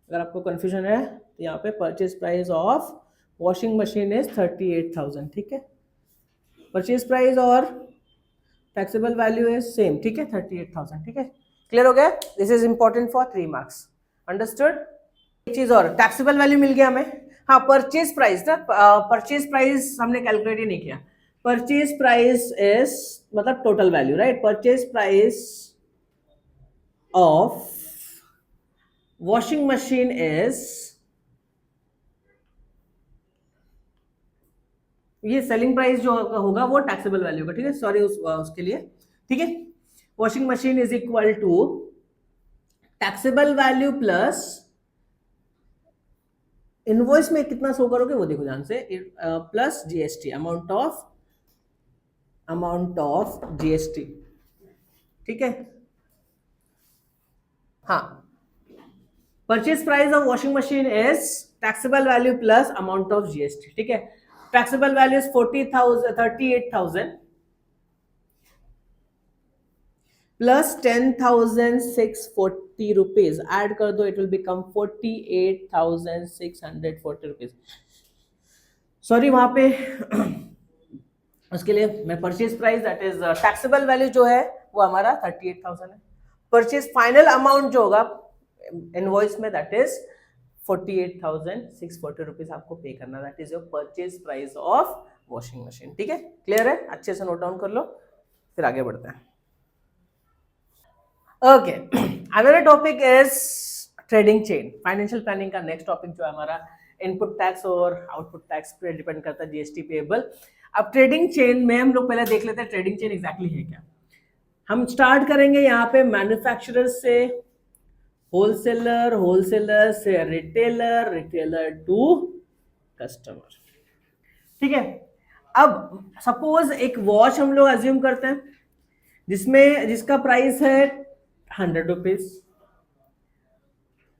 अगर आपको कंफ्यूजन है तो यहाँ पे purchase price of washing machine is 38,000. ठीक है, परचेज प्राइस और टैक्सेबल वैल्यू इज सेम. ठीक है, 38,000. ठीक है, क्लियर हो गया? This is important for 3 marks. Understood? एक चीज और, टैक्सेबल वैल्यू मिल गया हमें. हाँ, परचेज प्राइस ना, परचेज प्राइस हमने कैलकुलेट ही नहीं किया. परचेज प्राइस इज मतलब total value, right? Purchase price of washing machine is, ये सेलिंग प्राइस जो होगा वो टैक्सेबल वैल्यू का. ठीक है, सॉरी उसके लिए. ठीक है, washing machine is equal to taxable value plus invoice में कितना शो करोगे वो देखो ध्यान से, plus GST, amount of GST. ठीक है, हाँ, purchase price of washing machine is taxable value plus amount of GST. ठीक है, taxable value is 38,000 plus 10,640 rupees. Add कर दो, it will become 48,640 rupees. Sorry, वहां पे उसके लिए मैं purchase price that is taxable value जो है वो हमारा 38,000 है. परचेज फाइनल अमाउंट जो होगा इनवॉइस में दैट इज 48,640 रुपीज आपको पे करना. That is your purchase price of washing machine. ठीक है, क्लियर है? अच्छे से नोट डाउन कर लो, फिर आगे बढ़ते हैं. Okay, another topic is trading chain. Financial planning का नेक्स्ट टॉपिक जो है हमारा इनपुट टैक्स और आउटपुट टैक्स पे डिपेंड करता है GST पेएबल. अब ट्रेडिंग चेन में हम लोग पहले देख लेते हैं ट्रेडिंग चेन एग्जैक्टली है क्या. हम स्टार्ट करेंगे यहाँ पे मैन्युफैक्चरर से होलसेलर, होलसेलर से रिटेलर, रिटेलर टू कस्टमर. ठीक है, अब सपोज एक वॉच हम लोग अज्यूम करते हैं जिसका प्राइस है 100 रुपीज.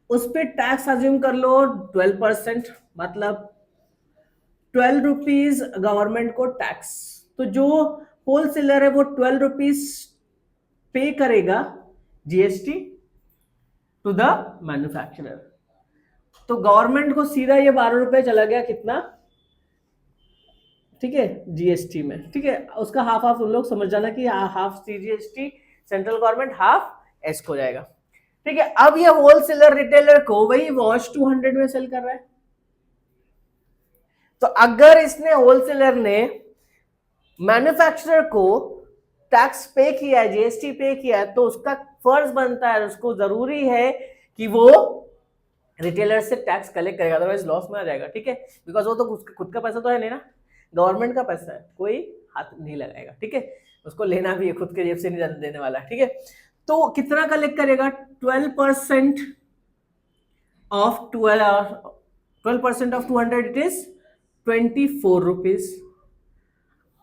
उस पर टैक्स अज्यूम कर लो 12%, मतलब 12 रुपीज गवर्नमेंट को टैक्स. तो जो होलसेलर है वो 12 रुपीज पे करेगा GST टू द मैन्युफैक्चरर. तो गवर्नमेंट को सीधा ये 12 रुपए चला गया कितना? ठीक है, GST में. ठीक है, उसका हाफ उन लोग समझ जाना कि half CGST central government, half S को जाएगा. ठीक है, अब ये होलसेलर रिटेलर को वही वॉच 200 में सेल कर रहा है. तो अगर इसने होलसेलर ने मैन्युफैक्चरर को टैक्स पे किया है, GST पे किया है, तो उसका फर्ज बनता है, उसको जरूरी है कि वो रिटेलर से टैक्स कलेक्ट करेगा, अदरवाइज लॉस में आ जाएगा. ठीक है, बिकॉज वो तो खुद का पैसा तो है नहीं ना, गवर्नमेंट का पैसा है, कोई हाथ नहीं लगाएगा. ठीक है, उसको लेना भी है, खुद के जेब से नहीं देने वाला. ठीक है, तो कितना कलेक्ट करेगा? 12% of 12% of 200 it is 24 rupees.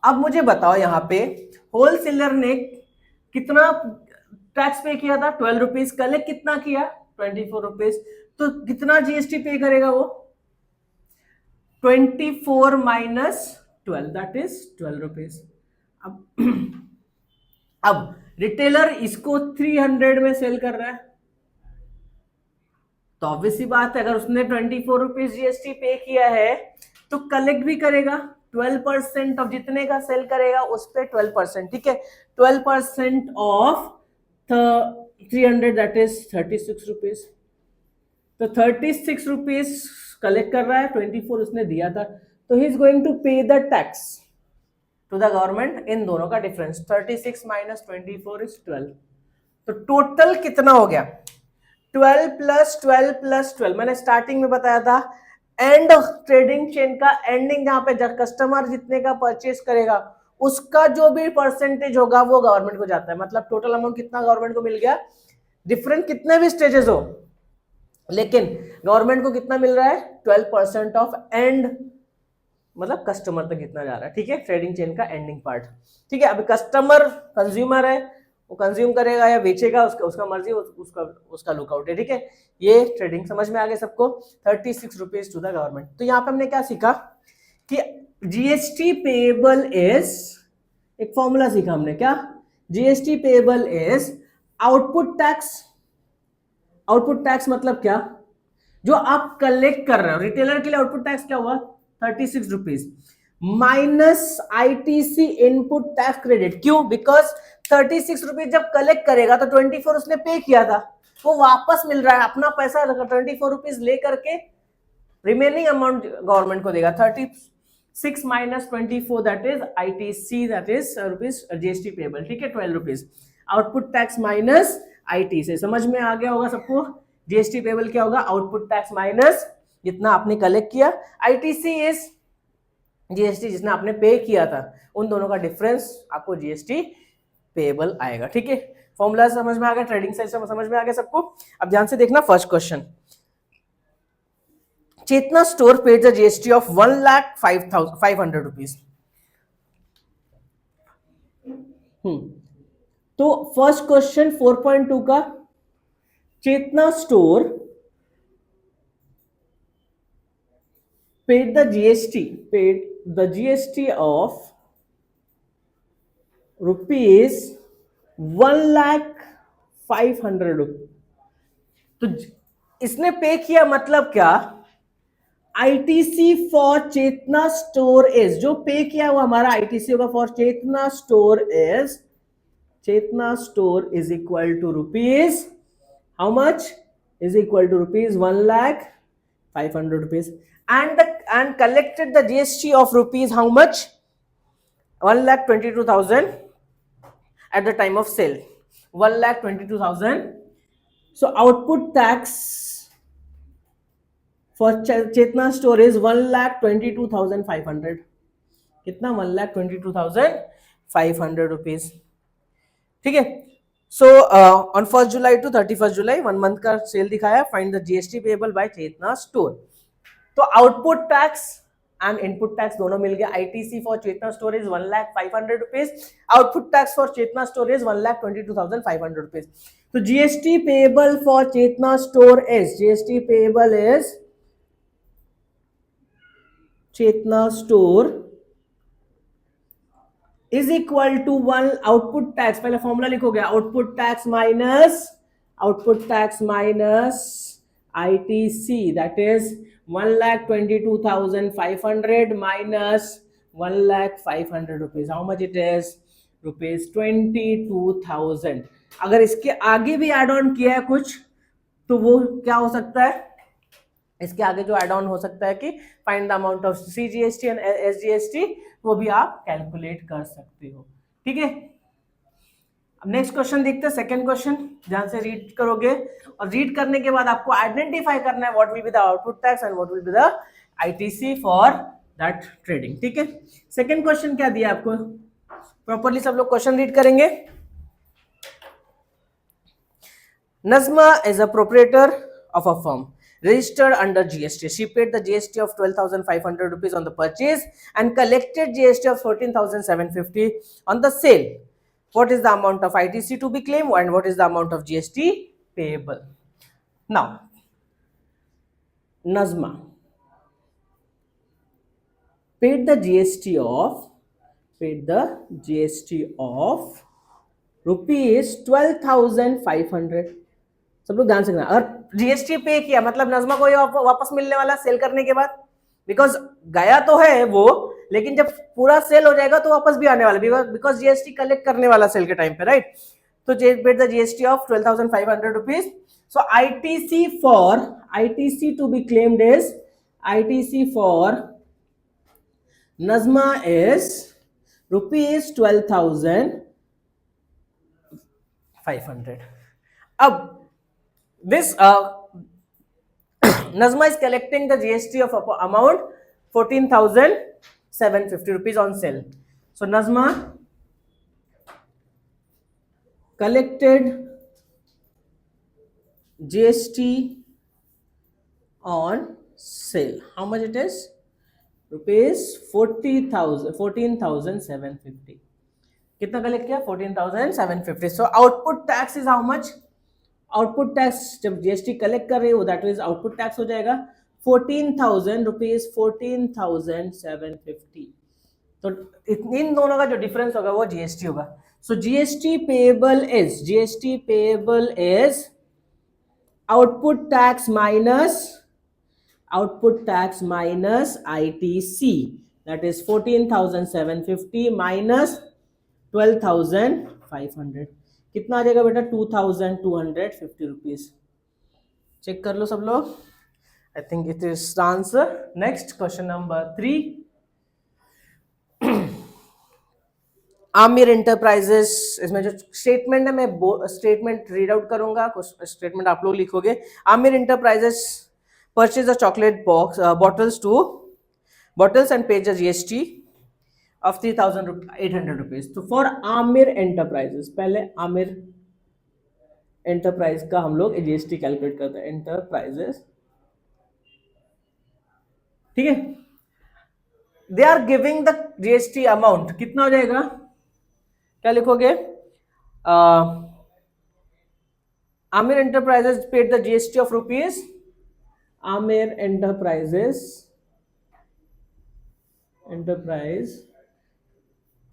अब मुझे बताओ यहाँ पे होलसेलर ने कितना टैक्स पे किया था? 12 रुपीज. कलेक्ट कितना किया? 24 रुपीज. तो कितना GST पे करेगा वो? 24 माइनस 12 दैट इज 12 रुपीज. अब रिटेलर इसको 300 में सेल कर रहा है, तो ऑब्वियस सी बात है, अगर उसने 24 रुपीज GST पे किया है तो कलेक्ट भी करेगा 12% ऑफ जितने का सेल करेगा उस पे 12%. ठीक है, 12% ऑफ 300 दैट इज 36 रुपीज. तो 36 रुपीज कलेक्ट कर रहा है, 24 उसने दिया था, तो he is going to pay the tax. To the government, इन दोनों का डिफरेंस 36 माइनस 24 इज 12। तो टोटल कितना हो गया 12 प्लस 12 प्लस 12। मैंने स्टार्टिंग में बताया था एंड ट्रेडिंग चेन का एंडिंग, जहां पे कस्टमर जितने का परचेस करेगा उसका जो भी परसेंटेज होगा वो गवर्नमेंट को जाता है। मतलब टोटल अमाउंट कितना गवर्नमेंट को मिल गया, डिफरेंट कितने भी स्टेजेस हो लेकिन गवर्नमेंट को कितना मिल रहा है 12% ऑफ एंड, मतलब कस्टमर तक कितना जा रहा है। ठीक है, ट्रेडिंग चेन का एंडिंग पार्ट। ठीक है, अभी कस्टमर कंज्यूमर है, वो कंज्यूम करेगा या बेचेगा उसका मर्जी, उसका लुकआउट है। ठीक है, ये ट्रेडिंग समझ में आ गया सबको। 36 रुपीज टू द गवर्नमेंट। तो यहाँ पे हमने क्या सीखा कि जीएसटी पेएबल इज, एक फॉर्मूला सीखा हमने, क्या GST payable is output tax. Output tax मतलब क्या, जो आप कलेक्ट कर रहे हो। रिटेलर के लिए आउटपुट टैक्स क्या हुआ 36 rupees minus ITC input tax credit. क्यों, बिकॉज 36 रुपीज जब कलेक्ट करेगा तो 24 उसने पे किया था, वो वापस मिल रहा है। अपना पैसा 24 रुपीज लेकर के रिमेनिंग अमाउंट गवर्नमेंट को देगा। 36 minus 24 that is ITC, that is rupees GST payable. ठीक है, 12 rupees output tax minus IT से। समझ में आ गया होगा सबको। जीएसटी पेएबल क्या होगा, आउटपुट टैक्स माइनस जितना आपने कलेक्ट किया, आईटीसी इज जीएसटी जिसने आपने पे किया था, उन दोनों का डिफरेंस आपको जीएसटी पेएबल आएगा। ठीक है, फॉर्मूला समझ में आ गया, ट्रेडिंग साइड से समझ में आ गया सबको। अब ध्यान से देखना first question. Chetna store paid the GST of 1,05,500 rupees. तो फर्स्ट क्वेश्चन 4.2 का, Chetna store paid the GST of rupees 1,05,000 rupees. तो इसने पे किया मतलब क्या, ITC for Chetna store is, जो पे किया हुआ हमारा आईटीसी होगा for Chetna store is equal to rupees, how much, is equal to rupees 1,05,000 rupees and collected the GST of rupees how much, 1,22,000 at the time of sale, 1,22,000. So output tax for Chetna store is 1,22,500. कितना, 1,22,500 rupees. ठीक है, so on 1st July to 31st July 1 month का sale दिखाया। Find the GST payable by Chetna store. तो output tax and input tax दोनों मिल गया। ITC for Chetna store is 1,05,000 rupees, output tax for Chetna store is 1,22,500 rupees. तो GST payable for Chetna store is, GST payable is Chetna store is equal to 1 output tax, पहले formula लिखोगे, output tax minus ITC, that is 1,22,500 minus 1,05,000 rupees. How much it is? Rupees 22,000. अगर इसके आगे भी add on किया है कुछ तो वो क्या हो सकता है, इसके आगे जो एड ऑन हो सकता है कि find the amount of CGST and SGST, वो भी आप कैलकुलेट कर सकते हो। ठीक है, अब नेक्स्ट क्वेश्चन देखते हैं। सेकंड क्वेश्चन ध्यान से रीड करोगे और रीड करने के बाद आपको आइडेंटिफाई करना है what will be the output tax and what will be the ITC for that trading. ठीक है, सेकंड क्वेश्चन क्या दिया आपको, प्रॉपर्ली सब लोग क्वेश्चन रीड करेंगे। Najma is a proprietor of a firm registered under GST. She paid the GST of 12,500 rupees on the purchase and collected GST of 14,750 on the sale. What is the amount of ITC to be claimed and what is the amount of GST payable? Now, Nazma paid the GST of rupees 12,500. सब लोग ध्यान से देखना, अगर GST पे किया मतलब नजमा को ये वापस मिलने वाला सेल करने के बाद, बिकॉज गया तो है वो, लेकिन जब पूरा सेल हो जाएगा तो वापस भी आने वाला, बिकॉज जीएसटी कलेक्ट करने वाला सेल के टाइम पे, राइट। तो paid the GST of 12,500 rupees. So ITC to be claimed is, ITC for Najma is rupees 12,500. अब this Nazma is collecting the GST of amount 14,750 rupees on sale. So Nazma collected GST on sale. How much it is? Rupees 14,750. कितना collect किया? 14,750. So output tax is how much? Output tax जब GST collect कर रही हो that means output tax हो जाएगा 14,000 rupees 14,750. तो इन दोनों का जो डिफरेंस होगा वो जीएसटी होगा. So GST payable is output tax minus ITC that is 14,750 minus 12,500. कितना आ जाएगा बेटा? 2,250 रुपीज. चेक कर लो सब लोग. I think it is the answer. Next question number 3. Aamir enterprises, इसमें जो स्टेटमेंट है मैं स्टेटमेंट रीड आउट करूंगा, कुछ स्टेटमेंट आप लोग लिखोगे. Aamir enterprises purchase a chocolate bottles and pays a GST of 3,800 rupees. तो फॉर आमिर एंटरप्राइजेस, पहले आमिर एंटरप्राइज का हम लोग जीएसटी कैलकुलेट करते हैं. एंटरप्राइजेस, ठीक है. They are giving the GST amount. कितना हो जाएगा? क्या लिखोगे? Aamir enterprises paid the GST of rupees. Aamir enterprise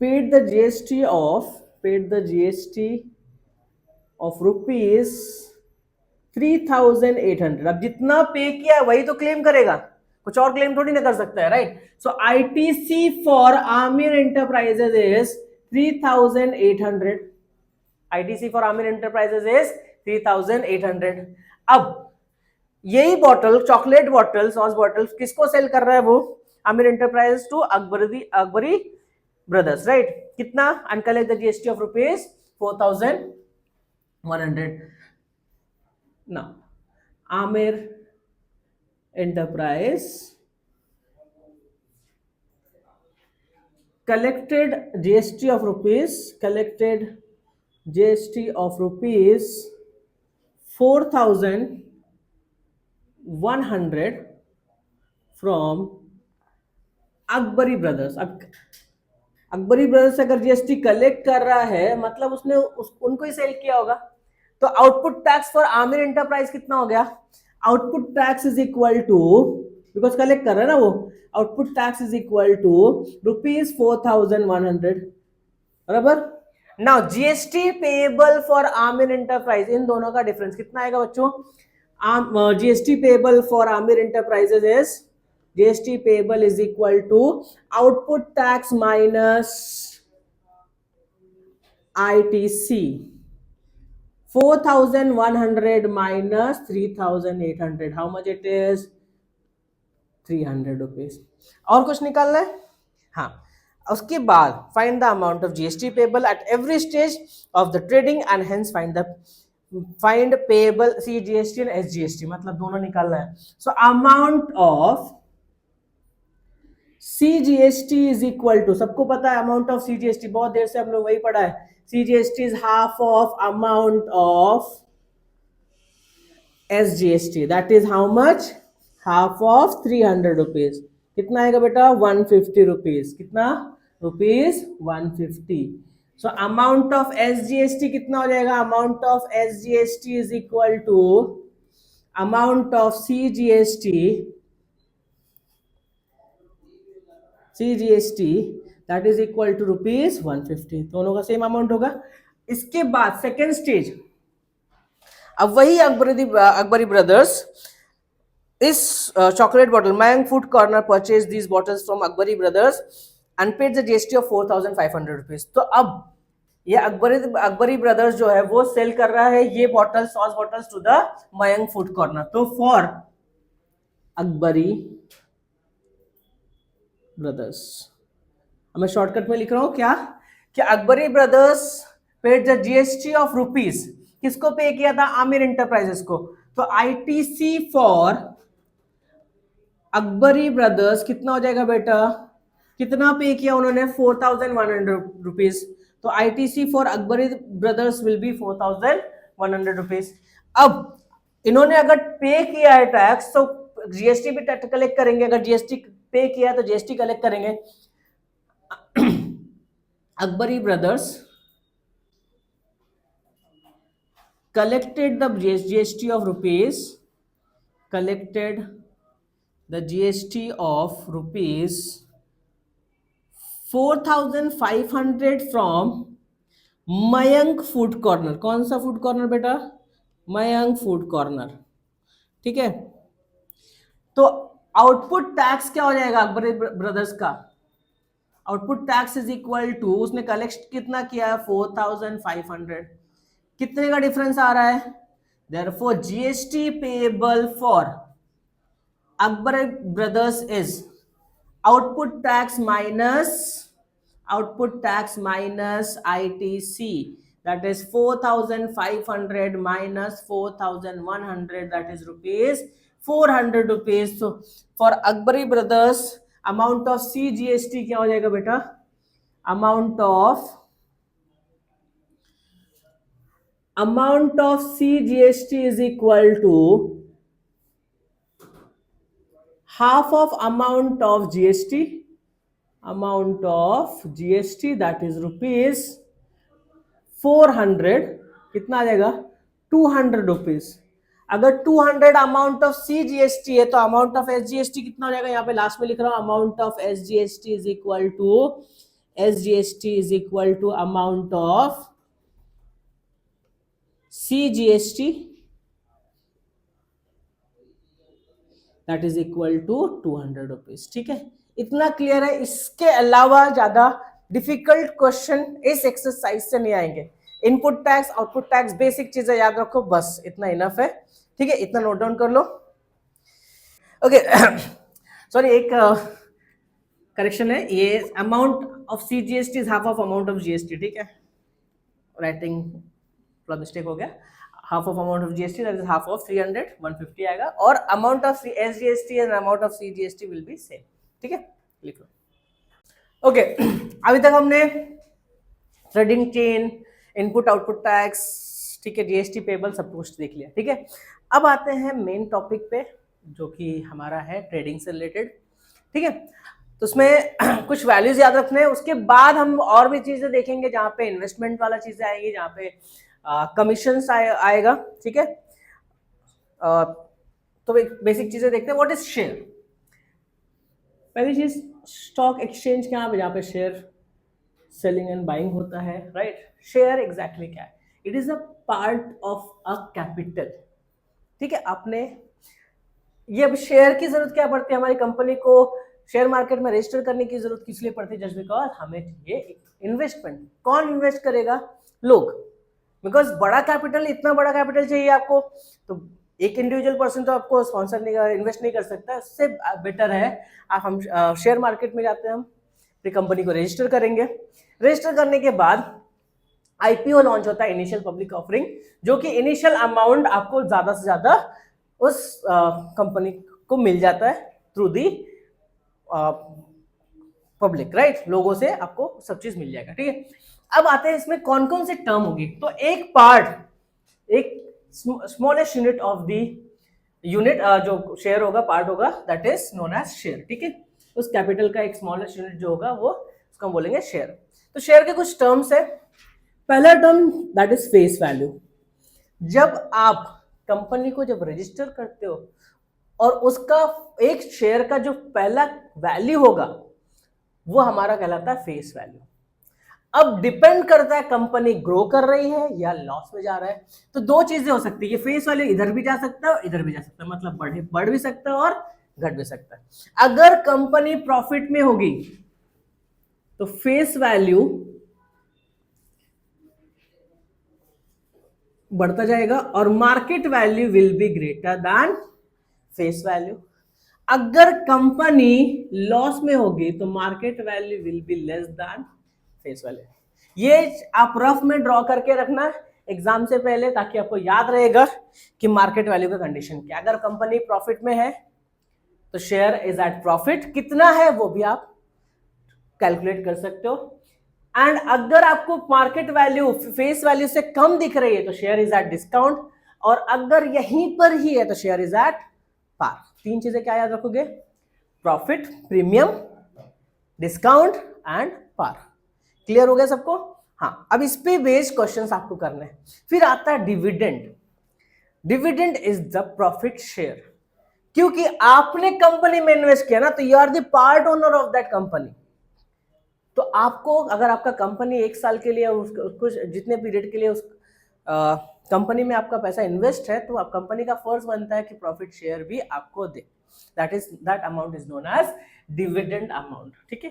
paid the GST of rupees 3,800. अब जितना पे किया वही तो क्लेम करेगा, कुछ और क्लेम थोड़ी ना कर सकता है, right. So ITC for Aamir enterprises is 3,800. ITC for Aamir enterprises is 3,800. अब यही bottle, chocolate bottle, sauce bottle किसको सेल कर रहा है? वो Aamir enterprises to Akbari brothers, right. कितना? And collect the GST of rupees 4,100. Now Aamir enterprise collected GST of rupees 4,100 from Akbari brothers. Akbari brothers से अगर जीएसटी कलेक्ट कर रहा है मतलब उसने उनको ही सेल किया होगा. तो output tax for Aamir enterprise कितना हो गया? Output tax is equal to, because collect कर रहा है ना वो, output tax is equal to rupees 4,100. बराबर. Now GST payable for Aamir enterprise, इन दोनों का डिफरेंस कितना आएगा बच्चों? GST payable for Aamir enterprises is GST payable is equal to output tax minus ITC. 4,100 minus 3,800. How much it is? 300 rupees. और कुछ निकालना है? हाँ. उसके बाद find the amount of GST payable at every stage of the trading and hence find payable CGST and SGST. मतलब दोनों निकालना है. So amount of CGST is equal to, सबको पता है अमाउंट ऑफ CGST, बहुत देर से हम लोग वही पढ़ा है. CGST is half of amount of SGST. That is how much? Half of 300 rupees. कितना आएगा बेटा? 150 rupees. कितना? Rupees 150. So amount of SGST कितना हो जाएगा? Amount of SGST is equal to amount of CGST that is equal to rupees 150. दोनों का same amount होगा. इसके बाद सेकेंड स्टेज, अब वही अकबरी ब्रदर्स इस chocolate bottle Mayank food corner purchase these bottles from Akbari brothers and paid the GST of 4,500 rupees. तो अब ये अकबरी ब्रदर्स जो है वो सेल कर रहा है ये bottle, sauce bottles to the Mayank food corner. तो फॉर अकबरी brothers, मैं शॉर्टकट में लिख रहा हूं क्या कि Akbari brothers paid the GST of rupees, किसको पे किया था? आमिर इंटरप्राइजेस को। तो आईटीसी फॉर अकबरी ब्रदर्स कितना हो जाएगा बेटा? कितना पे किया उन्होंने? 4100 रुपीज। तो ITC for Akbari brothers will be 4100 rupees. अब इन्होंने अगर पे किया है टैक्स तो जीएसटी भी कलेक्ट करेंगे। अगर जीएसटी पे किया तो जीएसटी कलेक्ट करेंगे। Akbari brothers collected the GST of rupees, collected the GST of rupees 4500 from Mayank food corner. कौन सा फूड कॉर्नर बेटा? मयंक फूड कॉर्नर, ठीक है। तो आउटपुट टैक्स क्या हो जाएगा अकबरी ब्रदर्स का? Output tax is equal to, उसने कलेक्ट कितना किया है? 4500। कितने का डिफरेंस आ रहा है? Therefore, GST payable for Akbar Brothers is output tax minus ITC. That is 4500 minus 4100. That is rupees 400 rupees. So for Akbari Brothers, amount of CGST क्या हो जाएगा बेटा? Amount of CGST is equal to half of amount of GST, that is rupees 400। कितना आ जाएगा? 200 rupees. अगर 200 amount of CGST है तो अमाउंट ऑफ SGST कितना हो जाएगा? यहाँ पे लास्ट में लिख रहा हूं, amount of SGST is equal to amount of CGST, that is equal to 200 rupees. ठीक है, इतना क्लियर है। इसके अलावा ज्यादा डिफिकल्ट क्वेश्चन इस एक्सरसाइज से नहीं आएंगे। Input tax, output tax, basic चीजें याद रखो, बस इतना इनफ है। ठीक है, इतना नोट डाउन कर लो। ओके, सॉरी, एक करेक्शन है, ये amount of CGST is half of amount of GST। ठीक है, राइटिंग थोड़ा मिस्टेक हो गया। Half of amount of GST, that is half of 300, 150 आएगा, और amount of SGST and amount of CGST will be same. ठीक है, लिख लो। ओके, अभी तक हमने trading chain, input output tax, ठीक है, GST पेबल सब कुछ देख लिया। ठीक है, अब आते हैं मेन टॉपिक पे जो कि हमारा है ट्रेडिंग से रिलेटेड। ठीक है, तो उसमें कुछ वैल्यूज याद रखने हैं। उसके बाद हम और भी चीजें देखेंगे जहाँ पे इन्वेस्टमेंट वाला चीजें आएंगी, जहाँ पे कमीशन आएगा। ठीक है, तो बेसिक चीजें देखते हैं। What is share? पहली चीज, स्टॉक एक्सचेंज क्या है जहाँ पे शेयर सेलिंग एंड बाइंग होता है, राइट। शेयर एग्जैक्टली क्या है? It is a part of a capital. ठीक है, आपने ये अब शेयर की जरूरत क्या पड़ती है हमारी कंपनी को शेयर मार्केट में रजिस्टर करने की जरूरत किस लिए पड़ती है? जस्ट बिकॉज हमें चाहिए इन्वेस्टमेंट। कौन इन्वेस्ट करेगा? लोग। बिकॉज बड़ा कैपिटल, इतना बड़ा कैपिटल चाहिए आपको, तो एक इंडिविजुअल पर्सन तो आपको स्पॉन्सर नहीं कर, इन्वेस्ट नहीं कर सकता। उससे बेटर है आप हम शेयर मार्केट में जाते हैं, हम अपनी कंपनी को रजिस्टर करेंगे। रजिस्टर करने के बाद IPO लॉन्च होता है, इनिशियल पब्लिक ऑफरिंग, जो कि इनिशियल अमाउंट आपको ज्यादा से ज्यादा उस कंपनी को मिल जाता है थ्रू दी पब्लिक, राइट। लोगों से आपको सब चीज मिल जाएगा। ठीक है, अब आते हैं इसमें कौन कौन से टर्म होगी। तो एक पार्ट, एक smallest unit of the unit जो शेयर होगा, पार्ट होगा, that is known as share. ठीक है, उस कैपिटल का एक स्मॉलेस्ट यूनिट जो होगा वो उसको हम बोलेंगे शेयर। तो शेयर के कुछ टर्म्स है। पहला term that is face value. जब आप कंपनी को जब रजिस्टर करते हो और उसका एक शेयर का जो पहला वैल्यू होगा वो हमारा कहलाता है फेस वैल्यू। अब डिपेंड करता है कंपनी ग्रो कर रही है या लॉस में जा रहा है। तो दो चीजें हो सकती है, ये फेस वैल्यू इधर भी जा सकता है और इधर भी जा सकता है, मतलब बढ़ भी सकता है और घट भी सकता है। अगर कंपनी प्रॉफिट में होगी तो फेस वैल्यू बढ़ता जाएगा और market value will be greater than face value. अगर कंपनी लॉस में होगी तो market value will be less than face value. ये आप रफ में ड्रॉ करके रखना एग्जाम से पहले, ताकि आपको याद रहेगा कि मार्केट वैल्यू का कंडीशन क्या। अगर कंपनी प्रॉफिट में है तो शेयर इज एट प्रॉफिट, कितना है वो भी आप कैलकुलेट कर सकते हो। एंड अगर आपको मार्केट वैल्यू फेस वैल्यू से कम दिख रही है तो शेयर इज एट डिस्काउंट, और अगर यहीं पर ही है तो शेयर इज एट पार। तीन चीजें क्या याद रखोगे? Profit, premium, discount and par. Clear हो गया सबको? हाँ, अब इस पे बेस्ड क्वेश्चंस आपको करने हैं। फिर आता है dividend. Dividend is the profit share, क्योंकि आपने कंपनी में इन्वेस्ट किया ना, तो you are the part owner of that company. तो आपको, अगर आपका कंपनी 1 साल के लिए उसको जितने पीरियड के लिए उस कंपनी में आपका पैसा इन्वेस्ट है, तो आप कंपनी का फर्ज बनता है कि प्रॉफिट शेयर भी आपको दे। That amount is known as dividend amount. ठीक है,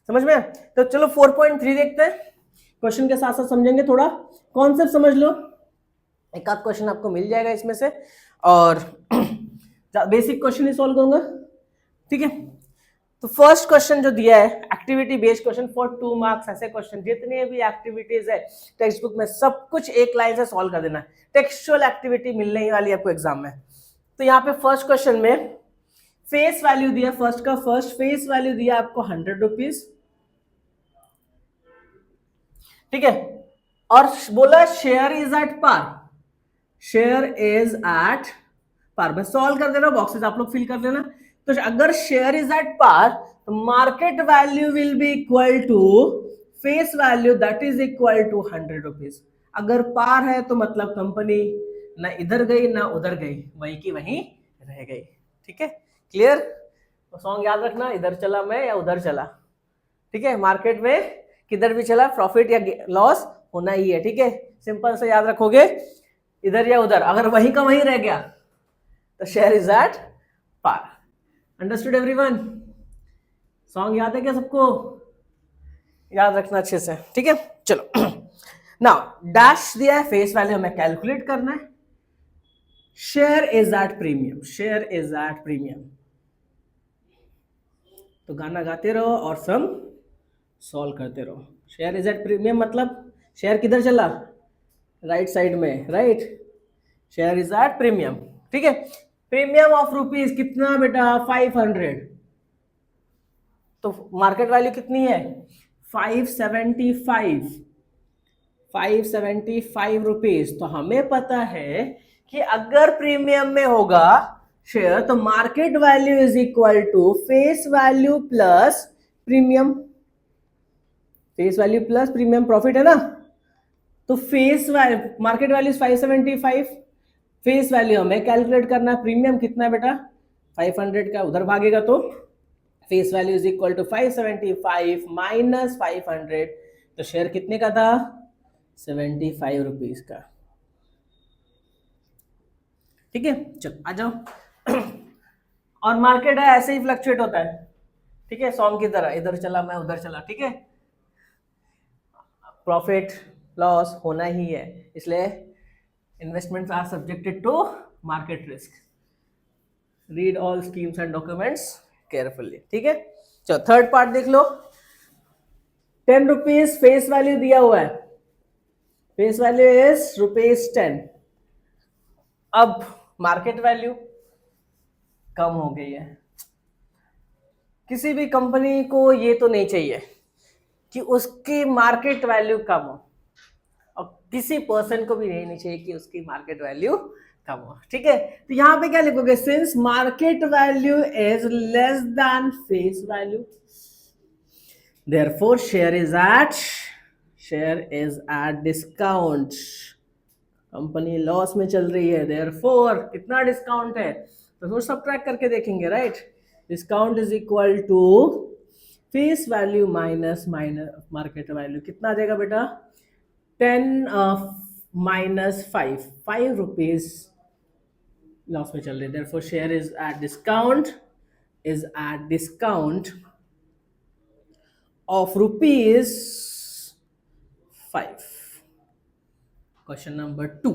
समझ में? तो चलो 4.3 देखते हैं। क्वेश्चन के साथ साथ समझेंगे, थोड़ा कॉन्सेप्ट समझ लो। एक आध क्वेश्चन आपको मिल जाएगा इसमें से, और बेसिक क्वेश्चन ही सॉल्व करूंगा। ठीक है, तो फर्स्ट क्वेश्चन जो दिया है activity based question for 2 marks. ऐसे क्वेश्चन जितने भी एक्टिविटीज है टेक्स्ट बुक में सब कुछ एक लाइन से सॉल्व कर देना है। टेक्सचुअल एक्टिविटी मिलने ही वाली है आपको एग्जाम में। तो यहाँ पे फर्स्ट क्वेश्चन में फेस वैल्यू दिया, फर्स्ट का फर्स्ट फेस वैल्यू दिया आपको 100 रुपीज। ठीक है, और बोला share is at par, share is at par. मैं सॉल्व कर दे रहा हूं, बॉक्सेस आप लोग फिल कर लेना। तो अगर शेयर इज एट पार तो market value will be equal to face value, that is equal to 100 rupees. अगर पार है तो मतलब कंपनी ना इधर गई ना उधर गई, वहीं की वहीं रह गई। ठीक है, क्लियर? तो सॉन्ग याद रखना, इधर चला मैं या उधर चला। ठीक है, मार्केट में किधर भी चला प्रॉफिट या लॉस होना ही है। ठीक है, सिंपल से याद रखोगे, इधर या उधर, अगर वहीं का वहीं रह गया तो share is at par. Understood everyone? Song याद है क्या सबको? याद रखना अच्छे से। ठीक है, चलो नाउ डैश दिया है, फेस वैल्यू हमें कैलकुलेट करना है। Share is at premium, share is at premium. तो गाना गाते रहो और सम सॉल्व करते रहो। शेयर इज एट प्रीमियम मतलब शेयर किधर चला? राइट साइड में, right. Share is at premium. ठीक है, प्रीमियम ऑफ रुपीज कितना बेटा? 500। तो मार्केट वैल्यू कितनी है? 575, 575 रुपीज। तो हमें पता है कि अगर प्रीमियम में होगा शेयर तो market value is equal to face value plus premium. Face value plus premium profit है ना। तो face value, market value 575, face value हमें कैलकुलेट करना है। प्रीमियम कितना है बेटा? 500 का उधर भागेगा तो face value is equal to 575 minus 500। तो शेयर कितने का था? 75 रुपीज का। ठीक है, चलो आ जाओ। और मार्केट है ऐसे ही फ्लक्चुएट होता है। ठीक है, सॉन्ग की तरह, इधर चला मैं उधर चला। ठीक है, प्रॉफिट लॉस होना ही है, इसलिए investments are subjected to market risk. Read all schemes and documents carefully. ठीक है, चलो थर्ड पार्ट देख लो। 10 रुपीज फेस वैल्यू दिया हुआ है, फेस वैल्यू इज ₹10। अब मार्केट वैल्यू कम हो गई है। किसी भी कंपनी को ये तो नहीं चाहिए कि उसकी मार्केट वैल्यू कम हो, और किसी पर्सन को भी यही नहीं चाहिए कि उसकी मार्केट वैल्यू कम हो। ठीक है, तो यहां पे क्या लिखोगे? Since market value is less than face value, therefore share is at discount. Company loss में चल रही है, देयरफॉर कितना डिस्काउंट है तो फिर सबट्रैक्ट करके देखेंगे, right. Discount is equal to face value minus market value. कितना आ जाएगा बेटा? 10 माइनस 5 रुपीज लॉस में चल रही है, therefore share is at discount of ₹5। Question number 2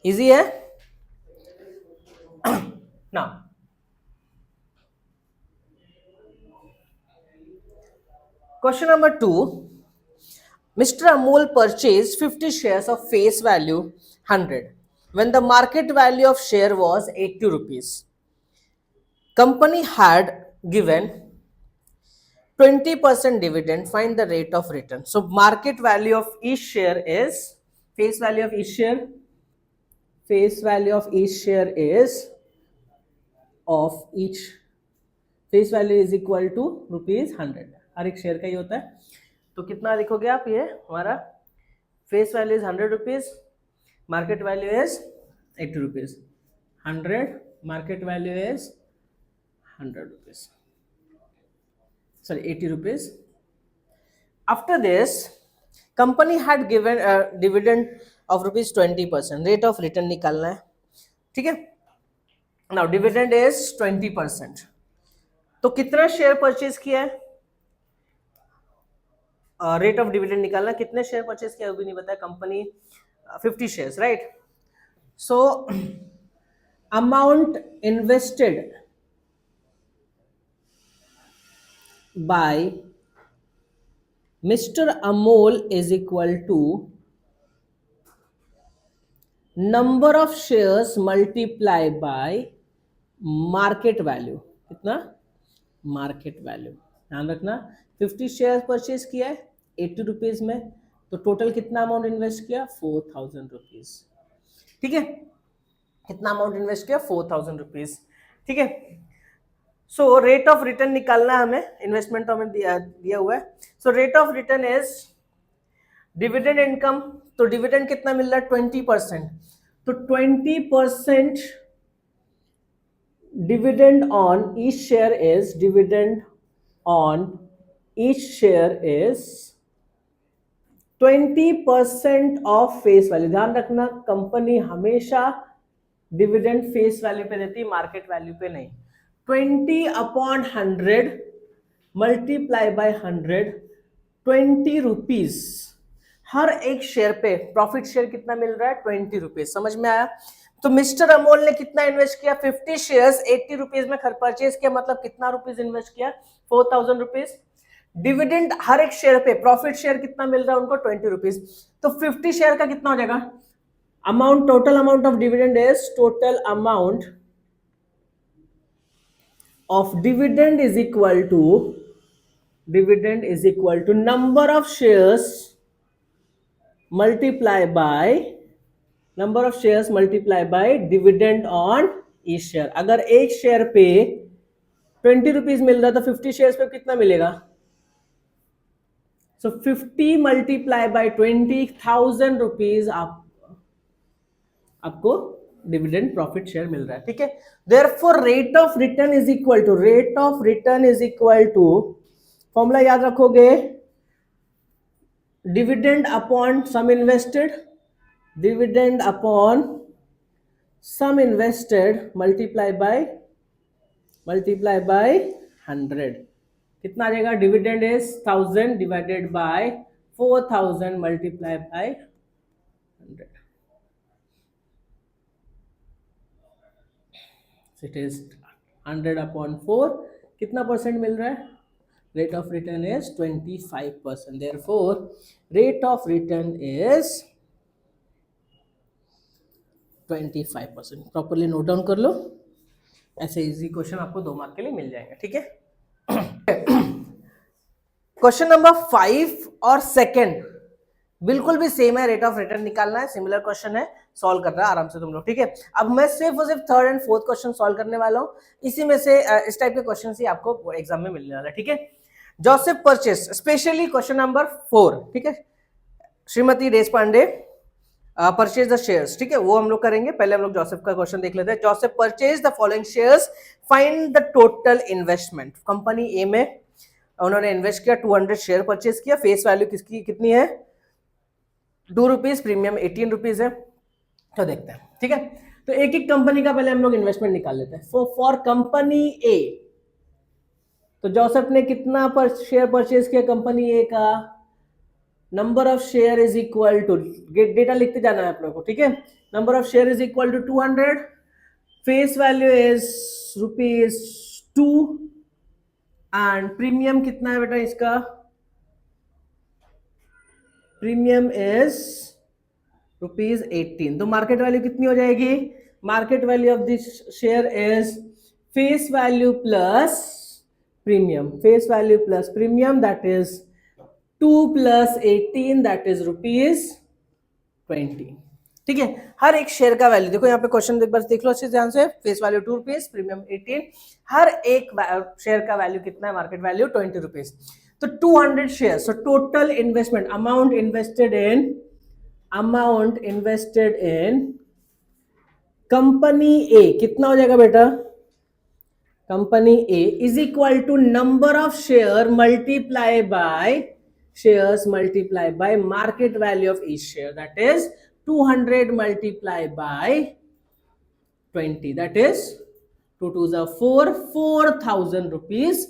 easy है ना। Question number 2, Mr. Amol purchased 50 shares of face value 100 when the market value of share was 80 rupees. Company had given 20% dividend. Find the rate of return. So market value of each share is, face value of each share, face value of each share is of each face value is equal to ₹100. हर एक share का ही होता है. तो कितना लिखोगे आप? ये हमारा face value is ₹100, market value is ₹80. 100 market value is ₹100, sorry ₹80. After this company had given dividend of ₹20. Rate of return निकालना है. ठीक है. Now dividend is 20%. तो कितना शेयर परचेज किया है? रेट ऑफ डिविडेंड निकालना. कितने शेयर परचेज किया वो भी नहीं बताया. Company 50 shares, right. So amount invested by mister Amol is equal to number of shares multiply by market value. कितना? Market value. ध्यान रखना 50 शेयर परचेज किया है ₹80 में, तो टोटल कितना अमाउंट इन्वेस्ट किया? ₹4000. ठीक है. कितना अमाउंट इन्वेस्ट किया? ₹4000. ठीक है. सो रेट ऑफ रिटर्न निकालना है हमें. इन्वेस्टमेंट तो हमें दिया हुआ है. So rate of return is dividend income. तो डिविडेंड कितना मिल रहा है? 20%. तो 20% dividend on each share is, dividend on each share is 20% of face value. ध्यान रखना कंपनी हमेशा डिविडेंड फेस वैल्यू पे देती है, मार्केट वैल्यू पे नहीं. 20/100 मल्टीप्लाई बाय 100, ₹20. हर एक शेयर पे प्रॉफिट शेयर कितना मिल रहा है? ₹20. समझ में आया? तो मिस्टर अमोल ने कितना इन्वेस्ट किया? 50 शेयर्स ₹80 में परचेज किया. मतलब कितना रुपीस इन्वेस्ट किया? ₹4000. डिविडेंड हर एक शेयर पे, प्रॉफिट शेयर कितना मिल रहा है उनको? ₹20. तो 50 शेयर का कितना हो जाएगा amount? Total amount of dividend is, total amount of dividend is equal to number of shares multiply by dividend on each share. अगर एक शेयर पे ₹20 मिल रहा है तो 50 शेयर्स पे कितना मिलेगा? सो 50 मल्टीप्लाई बाय 20, ₹1000 आपको डिविडेंड प्रॉफिट शेयर मिल रहा है. ठीक है. Therefore rate of return is equal to formula याद रखोगे, dividend upon sum invested, dividend upon sum invested multiply by 100. कितना आ जाएगा? Dividend is 1000 divided by 4000 multiply by 100. It is 100/4. कितना परसेंट मिल रहा है? Rate of return is 25%. Therefore rate of return is 25%. Properly note down कर लो. ऐसे इजी क्वेश्चन आपको 2 मार्क के लिए मिल जाएगा. ठीक है. क्वेश्चन नंबर 5 और 2 बिल्कुल भी सेम है. रेट ऑफ रिटर्न निकालना है. सिमिलर क्वेश्चन है. सॉल्व कर रहा है आराम से तुम लोग. ठीक है. अब मैं सिर्फ और सिर्फ 3rd and 4th question solve करने वाला हूं. इसी में से इस टाइप के क्वेश्चन ही आपको एग्जाम में मिलने वाला है. ठीक है. Joseph purchase, specially question number 4. ठीक है. श्रीमती देश पांडे परचेज द शेयर्स. ठीक है. वो हम लोग करेंगे. पहले हम लोग जोसेफ का क्वेश्चन देख लेते हैं. Joseph purchase the following shares, find the total investment. Company A में उन्होंने इन्वेस्ट किया, 200 शेयर परचेज किया. फेस वैल्यू किसकी कितनी है? ₹2. प्रीमियम ₹18 है. तो देखते हैं. ठीक है. तो एक एक कंपनी का पहले हम लोग इन्वेस्टमेंट निकाल लेते हैं. फॉर कंपनी ए, तो जोसेफ ने कितना शेयर परचेज किया कंपनी ए का? Number of share is equal to, data लिखते जाना है आप लोगों को. ठीक है. Number of share is equal to 200. Face value is ₹2 and premium कितना है बेटा इसका? प्रीमियम इज ₹18, तो मार्केट वैल्यू कितनी हो जाएगी? Market value of this share is face value plus premium, face value plus premium, that is 2 + 18, that is ₹20। ठीक है, हर एक शेयर का वैल्यू देखो, यहाँ पे क्वेश्चन एक बार देख लो अच्छे ध्यान से, फेस वैल्यू ₹2, प्रीमियम 18, हर एक शेयर का वैल्यू कितना है? Market value ₹20। तो 200 share, so total investment, amount invested in company A कितना हो जाएगा बेटा? Company A is equal to number of share multiply by market value of each share, that is 200 multiply by 20, that is 2 2 जा 4, ₹4,000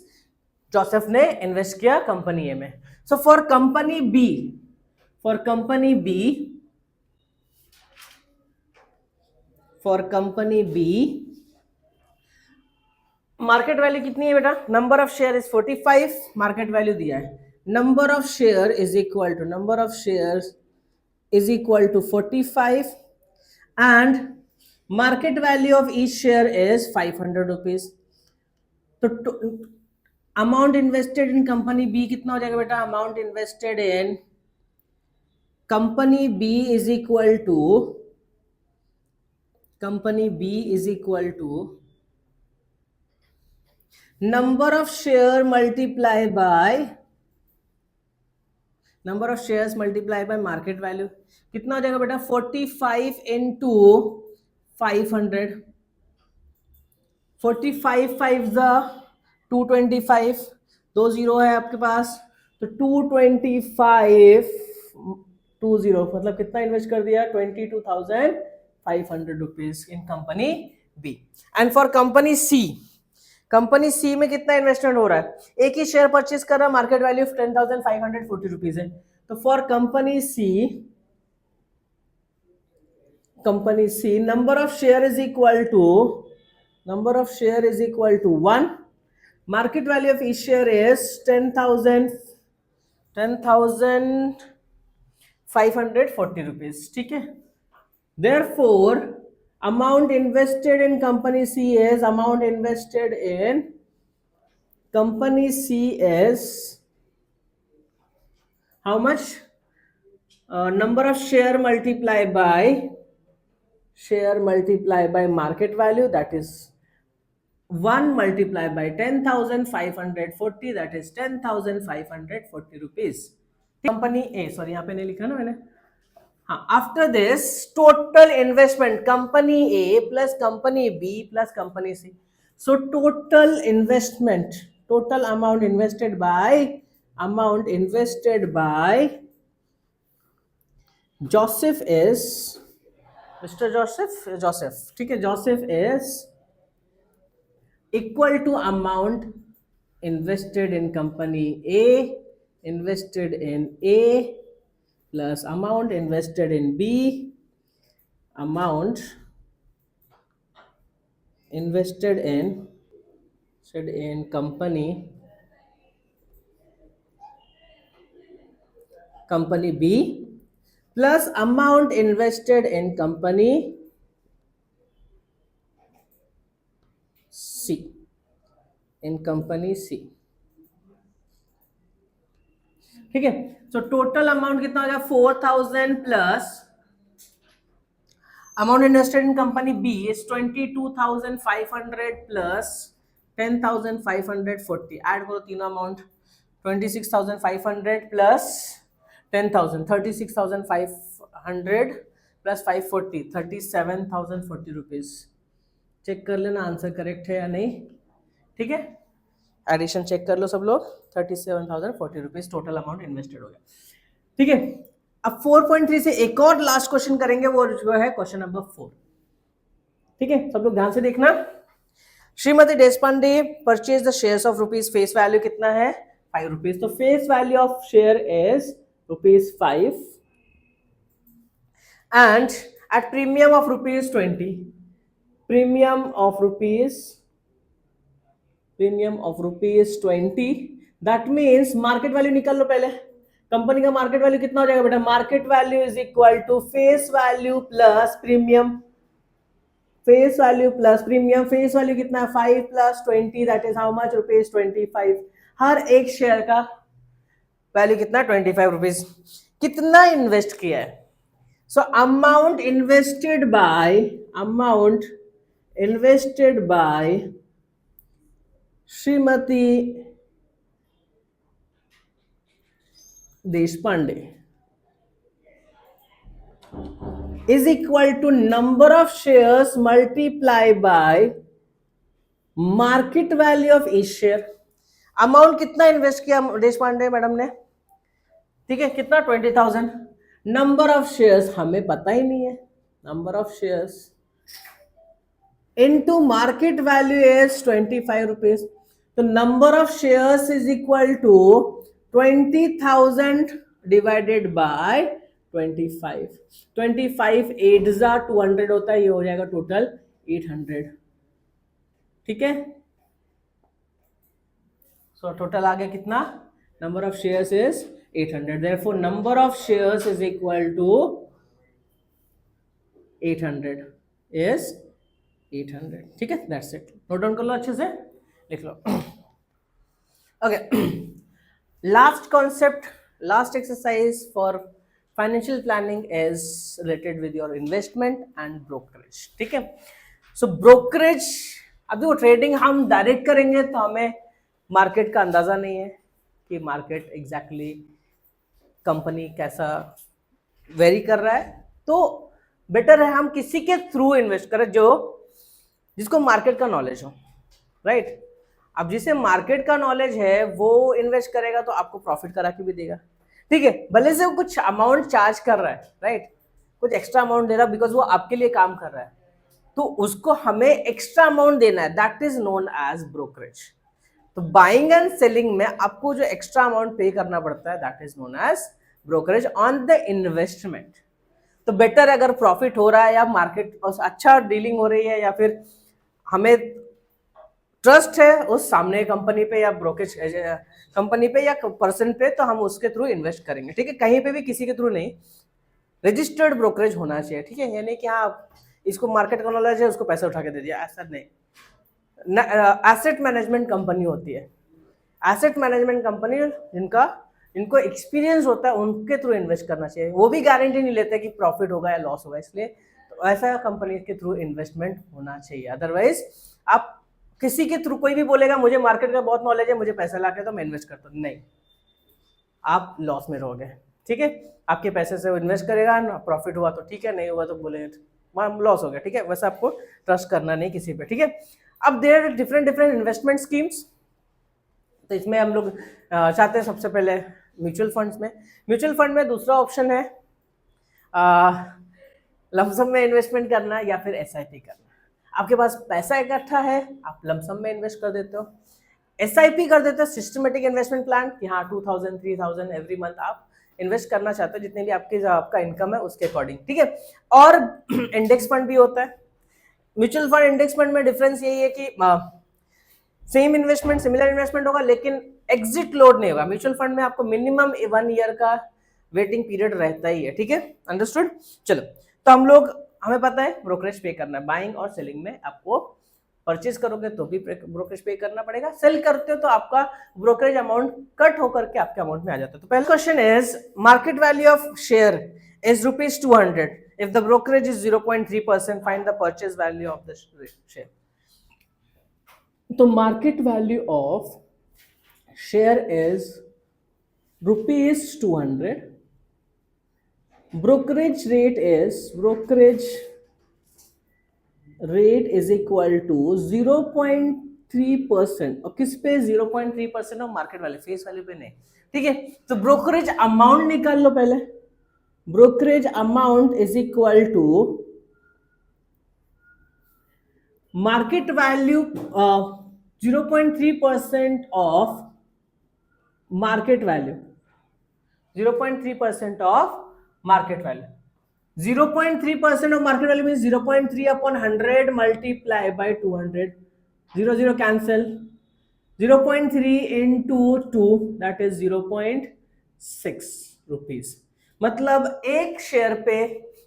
Joseph ने invest किया company A में। So for company B market value कितनी है बेटा? Number of share is 45, market value दिया है, number of share is equal to 45 and market value of each share is ₹500। तो amount invested in company B कितना हो जाएगा बेटा? Amount invested in company B is equal to number of shares multiply by market value, कितना हो जाएगा बेटा? 45 into 500, 45 5 225, 2 zero है आपके पास, तो 225 20, मतलब कितना इन्वेस्ट कर दिया? ₹22,500 in company B. And for company C में कितना इन्वेस्टमेंट हो रहा है? एक ही शेयर परचेज कर रहा है, मार्केट वैल्यू ₹10,540 है। तो for company C number of share is equal to 1, market value of each share is 10,540 ठीक है। Therefore, amount invested in company C is how much? Number of share multiply by market value, that is 1 multiplied by 10,540, that is ₹10,540। Company A, sorry यहाँ पे नहीं लिखा ना मैंने, हाँ, after this total investment company A plus company B plus company C, so total amount invested by Joseph is mister Joseph ठीक है, Joseph is equal to amount invested in company A plus amount invested in B, amount invested in company B plus amount invested in company C, ठीक है। So total amount कितना हो जाएगा? 4,000 plus amount invested in company B is 22,500 plus 10,540, add करो तीनों amount, 26,500 plus 10,000, 36,500 plus 540, ₹37,040। Check कर लेना answer correct है या नहीं, ठीक है। एडिशन चेक कर लो सब लोग, ₹37,040 टोटल अमाउंट इन्वेस्टेड हो गया, ठीक है। अब 4.3 से एक और लास्ट क्वेश्चन करेंगे, वो जो है क्वेश्चन नंबर 4, ठीक है। सब लोग ध्यान से देखना। Shrimati Deshpande purchase the shares of ₹, face value कितना है? ₹5। तो face value of share is ₹5 and at premium of ₹20, premium of ₹20, that means market value निकाल लो पहले, कंपनी का मार्केट वैल्यू कितना हो जाएगा बेटा, market value is equal to face value plus premium, face value plus premium, face value कितना है 5 plus 20 that is how much rupees 25, हर एक शेयर का वैल्यू कितना 25 रुपीज। कितना इन्वेस्ट किया है, so amount invested bye Shrimati Deshpande is equal to number of shares multiply by market value of each share। Amount कितना इन्वेस्ट किया देश पांडे मैडम ने, ठीक है, कितना 20,000। नंबर ऑफ शेयर्स हमें पता ही नहीं है, number of shares into market value is 25 rupees, तो number of shares is equal to 20,000 divided by 25, 25 8 जा 200 होता है, ये हो जाएगा टोटल 800, ठीक है। सो टोटल आ गया कितना, number of shares is 800, therefore number of shares is equal to 800 is 800, ठीक है, दैट्स इट। नोट डाउन कर लो, अच्छे से लिख लो। Okay, last concept, last exercise for financial planning is related with your investment and brokerage, ठीक है। सो brokerage, अभी वो ट्रेडिंग हम डायरेक्ट करेंगे तो हमें मार्केट का अंदाजा नहीं है कि मार्केट एग्जैक्टली कंपनी कैसा वेरी कर रहा है, तो बेटर है हम किसी के थ्रू इन्वेस्ट करें जो जिसको मार्केट का नॉलेज हो, राइट। अब जिसे मार्केट का नॉलेज है वो इन्वेस्ट करेगा तो आपको प्रॉफिट करा के भी देगा, ठीक है, भले से वो कुछ अमाउंट चार्ज कर रहा है, राइट, कुछ एक्स्ट्रा अमाउंट दे रहा है बिकॉज वो आपके लिए काम कर रहा है, तो उसको हमें एक्स्ट्रा अमाउंट देना है, that is known as brokerage. तो बाइंग एंड सेलिंग में आपको जो एक्स्ट्रा अमाउंट पे करना पड़ता है that is known as brokerage on the investment. तो बेटर अगर प्रॉफिट हो रहा है या मार्केट अच्छा डीलिंग हो रही है या फिर हमें ट्रस्ट है उस सामने कंपनी पे या ब्रोकरेज कंपनी पे या पर्सन पे, तो हम उसके थ्रू इन्वेस्ट करेंगे, ठीक है। कहीं पे भी किसी के थ्रू नहीं, रजिस्टर्ड ब्रोकरेज होना चाहिए, ठीक है। यानी कि हाँ इसको मार्केट का नॉलेज है उसको पैसा उठा के दे दिया, ऐसा नहीं। एसेट मैनेजमेंट कंपनी होती है, एसेट मैनेजमेंट कंपनी जिनको एक्सपीरियंस होता है उनके थ्रू इन्वेस्ट करना चाहिए, वो भी गारंटी नहीं लेते कि प्रॉफिट होगा या लॉस होगा, इसलिए तो ऐसा कंपनी के थ्रू इन्वेस्टमेंट होना चाहिए। अदरवाइज आप किसी के थ्रू, कोई भी बोलेगा मुझे मार्केट का बहुत नॉलेज है मुझे पैसा ला के तो मैं इन्वेस्ट करता हूँ, नहीं, आप लॉस में रहोगे, ठीक है। आपके पैसे से इन्वेस्ट करेगा ना, प्रॉफिट हुआ तो ठीक है, नहीं हुआ तो बोलेगा लॉस हो गया, ठीक है। वैसे आपको ट्रस्ट करना नहीं किसी पे, ठीक है। अब there are different investment schemes, तो इसमें हम लोग चाहते हैं सबसे पहले म्यूचुअल फंड्स में। म्यूचुअल फंड में दूसरा ऑप्शन है लमसम में इन्वेस्टमेंट करना या फिर एसआईपी करना। आपके पास पैसा इकट्ठा है, आप लमसम में इन्वेस्ट कर देते हो, एसआईपी कर देते हो, सिस्टमेटिक इन्वेस्टमेंट प्लान कि हाँ 2000 3000 एवरी मंथ आप इन्वेस्ट करना चाहते हो, जितने भी आपका इनकम है उसके अकॉर्डिंग, ठीक है। और इंडेक्स फंड भी होता है। म्यूचुअल फंड इंडेक्स फंड में डिफरेंस यही है कि सेम इन्वेस्टमेंट सिमिलर इन्वेस्टमेंट होगा लेकिन एग्जिट लोड नहीं होगा। म्यूचुअल फंड में आपको मिनिमम 1 ईयर का वेटिंग पीरियड रहता ही है, ठीक है, अंडरस्टूड। चलो, तो हमें पता है ब्रोकरेज पे करना है, बाइंग और सेलिंग में आपको परचेज करोगे तो भी ब्रोकरेज पे करना पड़ेगा, सेल करते हो तो आपका ब्रोकरेज अमाउंट कट होकर के आपके अमाउंट में आ जाता है। तो पहला question is market value of share is ₹200, if the brokerage is 0.3%, find the purchase value of the share। तो market value of share is ₹200, brokerage rate is equal to 0.3%, और किस पे 0.3% of market value, face value पे नहीं, ठीक है। तो brokerage amount निकाल लो पहले, brokerage amount is equal to market value 0.3% of market value, 0.3% of market value, 0.3% of market value means 0.3 upon 100 multiply by 200, 0 cancel, 0.3 into 2 that is 0.6, rupees. मतलब एक share पे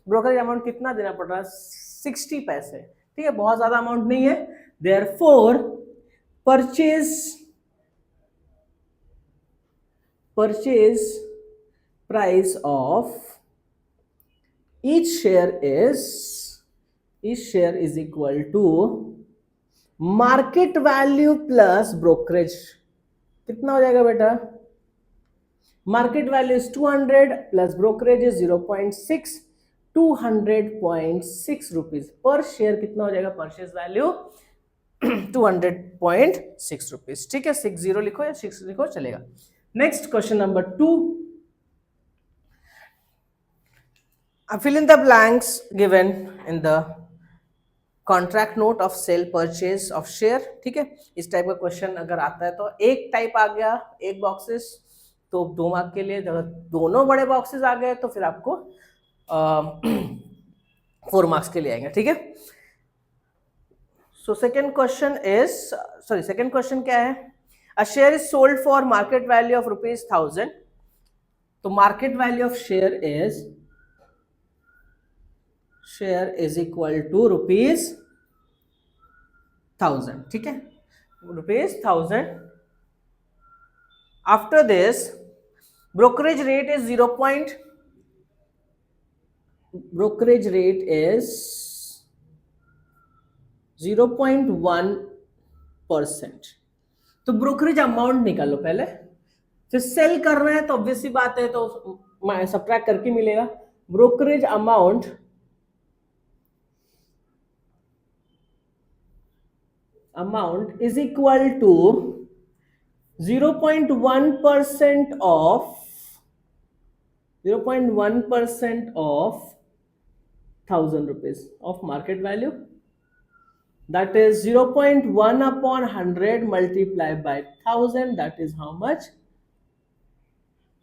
ब्रोकरेज अमाउंट कितना देना पड़ रहा है? 60 पैसे। ठीक है, बहुत ज्यादा अमाउंट नहीं है। Therefore purchase price of each share is equal to market value plus brokerage. कितना हो जाएगा बेटा? Market value is 200 plus brokerage is 0.6, 200.6 rupees per share. कितना हो जाएगा परचेज वैल्यू? 200.6 रुपीज। ठीक है, 60 लिखो या 6 लिखो चलेगा। Next question number 2, fill in the blanks given in the contract note of sale purchase of share. ठीक है, इस टाइप का क्वेश्चन अगर आता है तो एक टाइप आ गया, एक बॉक्सेस, तो 2 मार्क के लिए। अगर दोनों बड़े बॉक्सेस आ गए तो फिर आपको 4 मार्क्स के लिए आएंगे। ठीक है, सो सेकंड क्वेश्चन क्या है? A share is sold for market value of ₹1000। तो market value of share is equal to ₹1000। ठीक है, ₹1000। After this brokerage rate is 0.1%। तो ब्रोकरेज अमाउंट निकालो पहले, फिर सेल कर रहे हैं तो ऑब्वियसली बात है तो सब्ट्रैक्ट करके मिलेगा। Brokerage amount is equal to 0.1% of 1000 rupees of market value, that is 0.1 upon 100 multiplied by 1000, that is how much?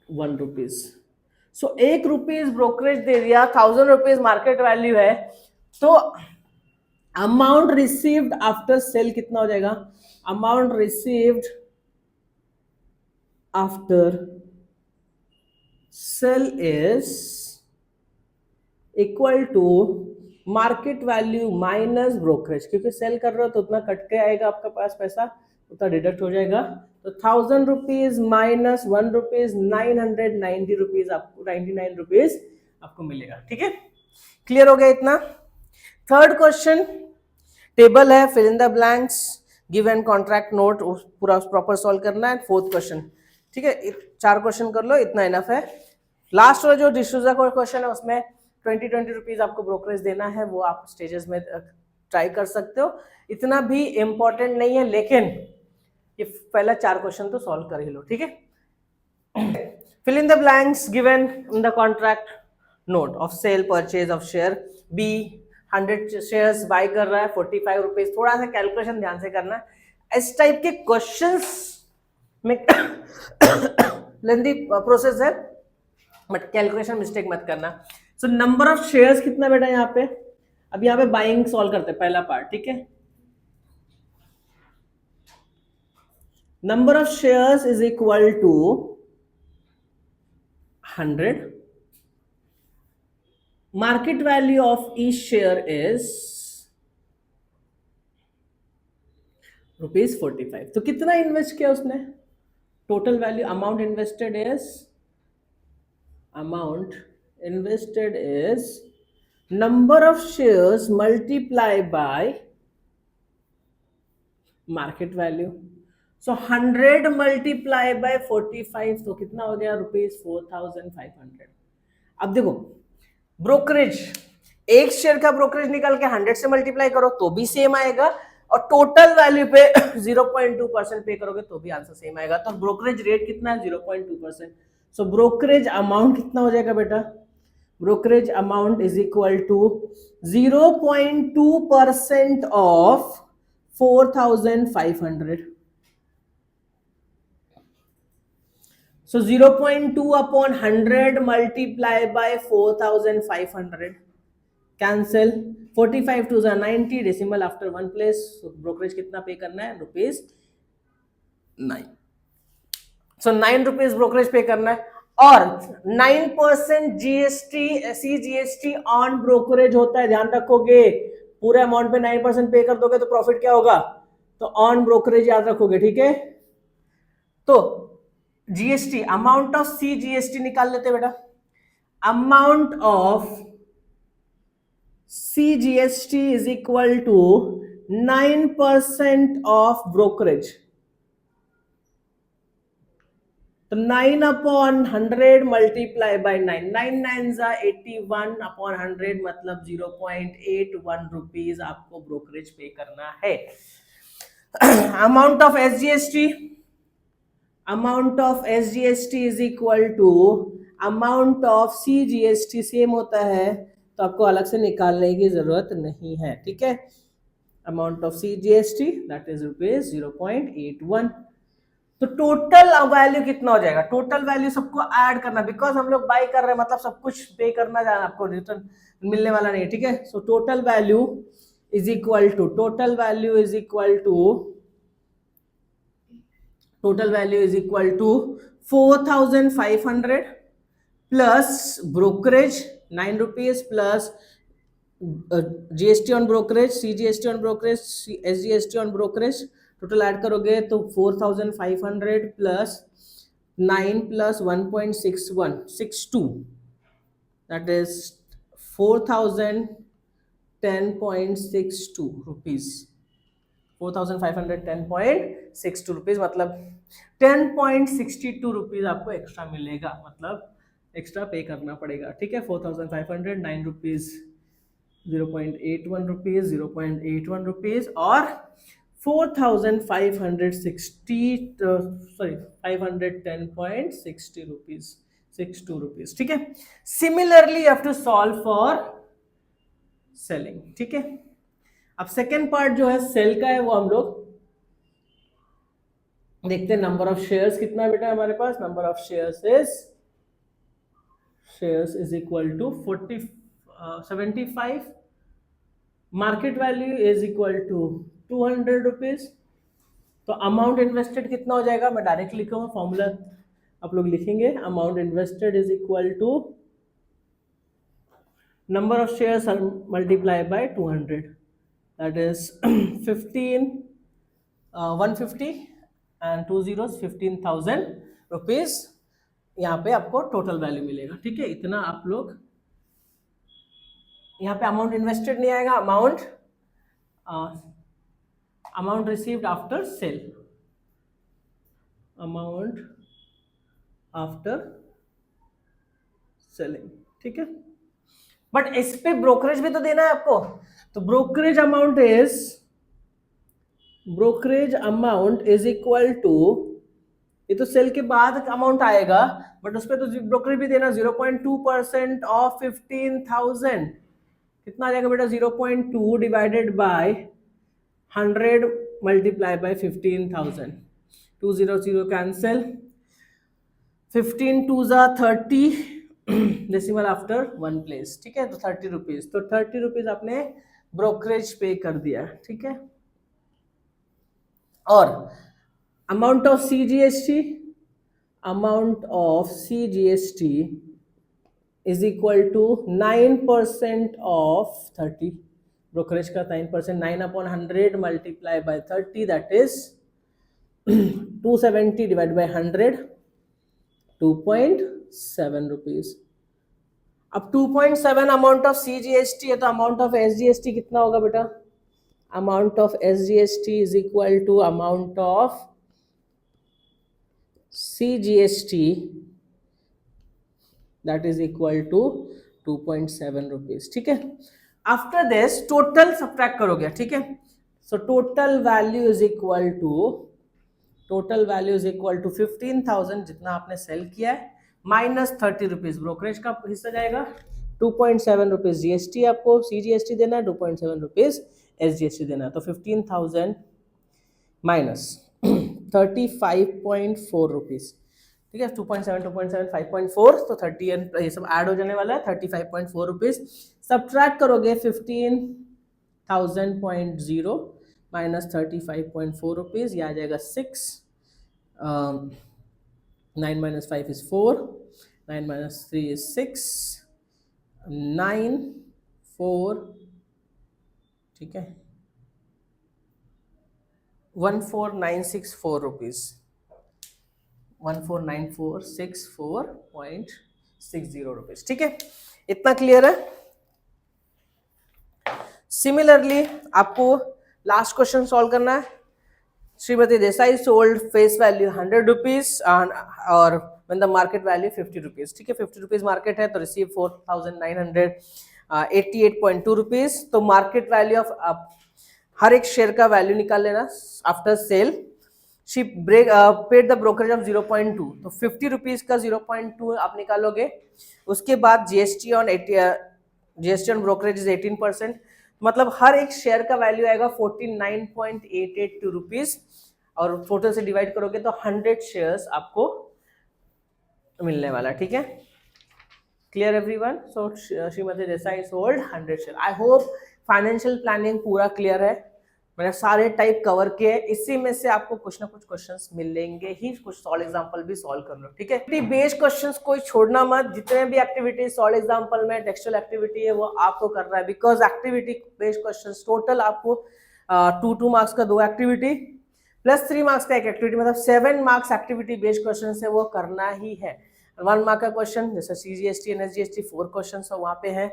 1 rupees। so 1 rupees brokerage दे दिया, 1000 रुपीज मार्केट वैल्यू है, तो अमाउंट रिसीव्ड आफ्टर सेल कितना हो जाएगा? Amount received after sale is equal to market value minus brokerage. क्योंकि sale कर रहे हो तो उतना कट के आएगा आपके पास पैसा, उतना डिडक्ट हो जाएगा। तो 1000 रुपीज माइनस 1 रुपीज 990 रुपीज आपको 99 रुपीज आपको मिलेगा। ठीक है, क्लियर हो गया इतना? थर्ड क्वेश्चन टेबल है, fill in the blanks, give and contract note, पूरा प्रॉपर सॉल्व करना है। फोर्थ क्वेश्चन, ठीक है, 4 क्वेश्चन कर लो, इतना इनफ है। लास्ट वाला जो डिसूजा का क्वेश्चन है उसमें 20 रुपीज आपको ब्रोकरेज देना है, वो आप स्टेजेस में ट्राई कर सकते हो, इतना भी इंपॉर्टेंट नहीं है, लेकिन ये पहला 4 क्वेश्चन तो सॉल्व कर ही लो। ठीक है, fill in the blanks given in the contract note of sale purchase of share. B 100 shares buy कर रहा है 45 रुपीज। थोड़ा सा कैलकुलेशन ध्यान से करना है, इस टाइप के क्वेश्चंस में लेंथी प्रोसेस है, बट कैलकुलेशन मिस्टेक मत करना। सो नंबर ऑफ शेयर्स कितना बेटा यहाँ पे? अब यहाँ पे बाइंग सॉल्व करते हैं पहला पार्ट। ठीक है, number of shares is equal to 100, market value of each share is ₹45। तो कितना इन्वेस्ट किया उसने? Total value amount invested is number of shares multiply by market value. So 100 multiply by 45, तो कितना हो गया? ₹4500। अब देखो ब्रोकरेज, एक शेयर का ब्रोकरेज निकाल के 100 से मल्टीप्लाई करो तो भी सेम आएगा, और टोटल वैल्यू पे 0.2% पे करोगे तो भी आंसर सेम आएगा। तो ब्रोकरेज रेट कितना है? 0.2%। सो ब्रोकरेज अमाउंट कितना हो जाएगा बेटा? Brokerage amount is equal to 0.2% of 4500। So 0.2 upon 100 multiply by 4500, cancel, 45 to 90, decimal after 1 place, so brokerage कितना पे करना है? ₹9। so 9 रुपीज ब्रोकरेज पे करना है। और 9% जीएसटी सीजीएसटी ऑन ब्रोकरेज होता है, ध्यान रखोगे। पूरे अमाउंट पे 9% पे कर दोगे तो प्रॉफिट क्या होगा, तो ऑन ब्रोकरेज याद रखोगे, ठीक है। तो जीएसटी अमाउंट ऑफ सीजीएसटी निकाल लेते बेटा। Amount of CGST is equal to 9% of brokerage. तो 9 अपॉन 100 मल्टीप्लाई बाय 9, 9 9 जा 81 अपॉन 100 मतलब 0.81 रुपीज आपको ब्रोकरेज पे करना है। Amount of SGST, amount of SGST is equal to amount of CGST, same होता है तो आपको अलग से निकालने की जरूरत नहीं है, ठीक है। Amount of CGST that is rupees 0.81। तो टोटल वैल्यू कितना हो जाएगा, टोटल वैल्यू सबको ऐड करना, बिकॉज हम लोग बाई कर रहे हैं मतलब सब कुछ पे करना जाना, आपको रिटर्न मिलने वाला नहीं, ठीक है। So total value is equal to, total value is equal to, total value is equal to 4500 plus brokerage 9 rupees plus GST on brokerage, CGST on brokerage, SGST on brokerage, total add करोगे तो 4500 plus 9 plus 1.6162 that is 4010.62 rupees, 4510.62 rupees मतलब 10.62 rupees आपको extra मिलेगा, मतलब extra पे करना पड़ेगा, ठीक है। 4500 9 रुपीज 0.81 रुपीज 0.81 रुपीज और 510.60 रुपीज 62 रुपीज, ठीक है। Similarly you have to solve for selling, ठीक है। अब सेकेंड पार्ट जो है सेल का है वो हम लोग देखते हैं। नंबर ऑफ शेयर्स कितना बेटा हमारे पास, number of shares is equal to 75, market value is equal to 200 rupees. तो अमाउंट इन्वेस्टेड कितना हो जाएगा, मैं डायरेक्ट लिखूंगा, फॉर्मूला आप लोग लिखेंगे। Amount invested is equal to number of shares are multiplied by 200, that is 150 and 2 zeros 15,000 rupees यहाँ पे आपको टोटल वैल्यू मिलेगा, ठीक है। इतना आप लोग यहाँ पे अमाउंट इन्वेस्टेड नहीं आएगा, amount received after cell, amount after selling, ठीक है। बट इस पे ब्रोकरेज भी तो देना है आपको, तो brokerage amount is equal to, ये तो सेल के बाद अमाउंट आएगा बट उस पे तो ब्रोकरेज भी देना, 0.2% ऑफ 15,000 कितना आ जाएगा बेटा, 0.2 divided by 100 multiply bye 15,000, 2 0 cancel, 15 2 30 decimal after 1 place, ठीक है। तो 30 रुपीज, तो 30 रुपीज आपने ब्रोकरेज पे कर दिया, ठीक है। और amount of CGST, amount of CGST is equal to 9% of 30, brokerage का 9%, 9 upon 100 multiply by 30 that is 270 divide by 100, 2.7 rupees. अब 2.7 अमाउंट ऑफ सीजीएसटी है तो अमाउंट ऑफ एसजीएसटी कितना होगा बेटा, amount of SGST is equal to amount of CGST that is equal to 2.7 rupees, ठीक है। After this total subtract करोगे, ठीक है। So total value is equal to 15,000 जितना आपने सेल किया है माइनस 30 रुपीज ब्रोकरेज का हिस्सा जाएगा, 2.7 रुपीज जीएसटी आपको सीजीएसटी देना है, 2.7 रुपीज एसजीएसटी देना है। तो 15,000 माइनस 35.4 रुपीज, ठीक है। 2.7 5.4 तो 30 ये सब ऐड हो जाने वाला है, 35.4 रुपीज। सब्ट्रैक्ट करोगे 15,000.0 माइनस 35.4 रुपीज, ये आ जाएगा 6 9 minus 5 is 4, 9 minus 3 is 6, 9 4, ठीक है, 14964 रुपीज, 14946.60 रुपीज, ठीक है, इतना क्लियर है। सिमिलरली आपको लास्ट क्वेश्चन सॉल्व करना है। Shrimati Desai sold face value 100 rupees और when the market value 50 rupees, ठीक है, 50 रुपीज मार्केट है तो रिसीव 4988.2 रुपीज। तो मार्केट वैल्यू ऑफ हर एक शेयर का वैल्यू निकाल लेना after sale. She break paid the brokerage of 0.2, तो 50 रुपीज का 0.2 आप निकालोगे। उसके बाद जीएसटी ऑन ब्रोकरेज इज 18%, मतलब हर एक शेयर का वैल्यू आएगा 49.882 रुपीज और टोटल से डिवाइड करोगे तो 100 शेयर्स आपको मिलने वाला, ठीक है। Clear everyone? So Shrimati Desai sold 100 share. I hope financial planning पूरा क्लियर है, मैंने सारे टाइप कवर किए। इसी में से आपको कुछ ना कुछ क्वेश्चंस मिलेंगे ही, कुछ सॉल्व एग्जांपल भी सॉल्व कर लो, ठीक है। बेस्ड क्वेश्चंस कोई छोड़ना मत, जितने भी एक्टिविटी सॉल्व एग्जांपल में टेक्सचुअल एक्टिविटी है वो आपको करना है, because activity based questions total आपको 2 मार्क्स का 2 एक्टिविटी प्लस 3 मार्क्स का एक एक्टिविटी, मतलब 7 मार्क्स एक्टिविटी बेस्ड क्वेश्चन है वो करना ही है। 1 मार्क का क्वेश्चन जैसे सीजीएसटी एनएसजीएसटी 4 क्वेश्चन वहाँ पे है।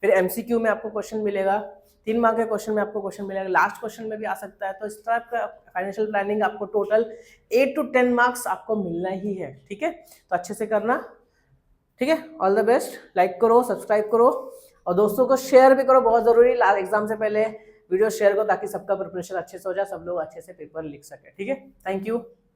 फिर एमसीक्यू में आपको क्वेश्चन मिलेगा, 3 मार्क के क्वेश्चन में आपको क्वेश्चन मिलेगा, लास्ट क्वेश्चन में भी आ सकता है। तो इस तरह का फाइनेंशियल प्लानिंग आपको टोटल 8 to 10 मार्क्स आपको मिलना ही है, ठीक है। तो अच्छे से करना, ठीक है। ऑल द बेस्ट, लाइक करो, सब्सक्राइब करो और दोस्तों को शेयर भी करो, बहुत जरूरी। एग्जाम से पहले वीडियो शेयर करो ताकि सबका प्रिपरेशन अच्छे से हो जाए, सब लोग अच्छे से पेपर लिख सके, ठीक है। Thank you.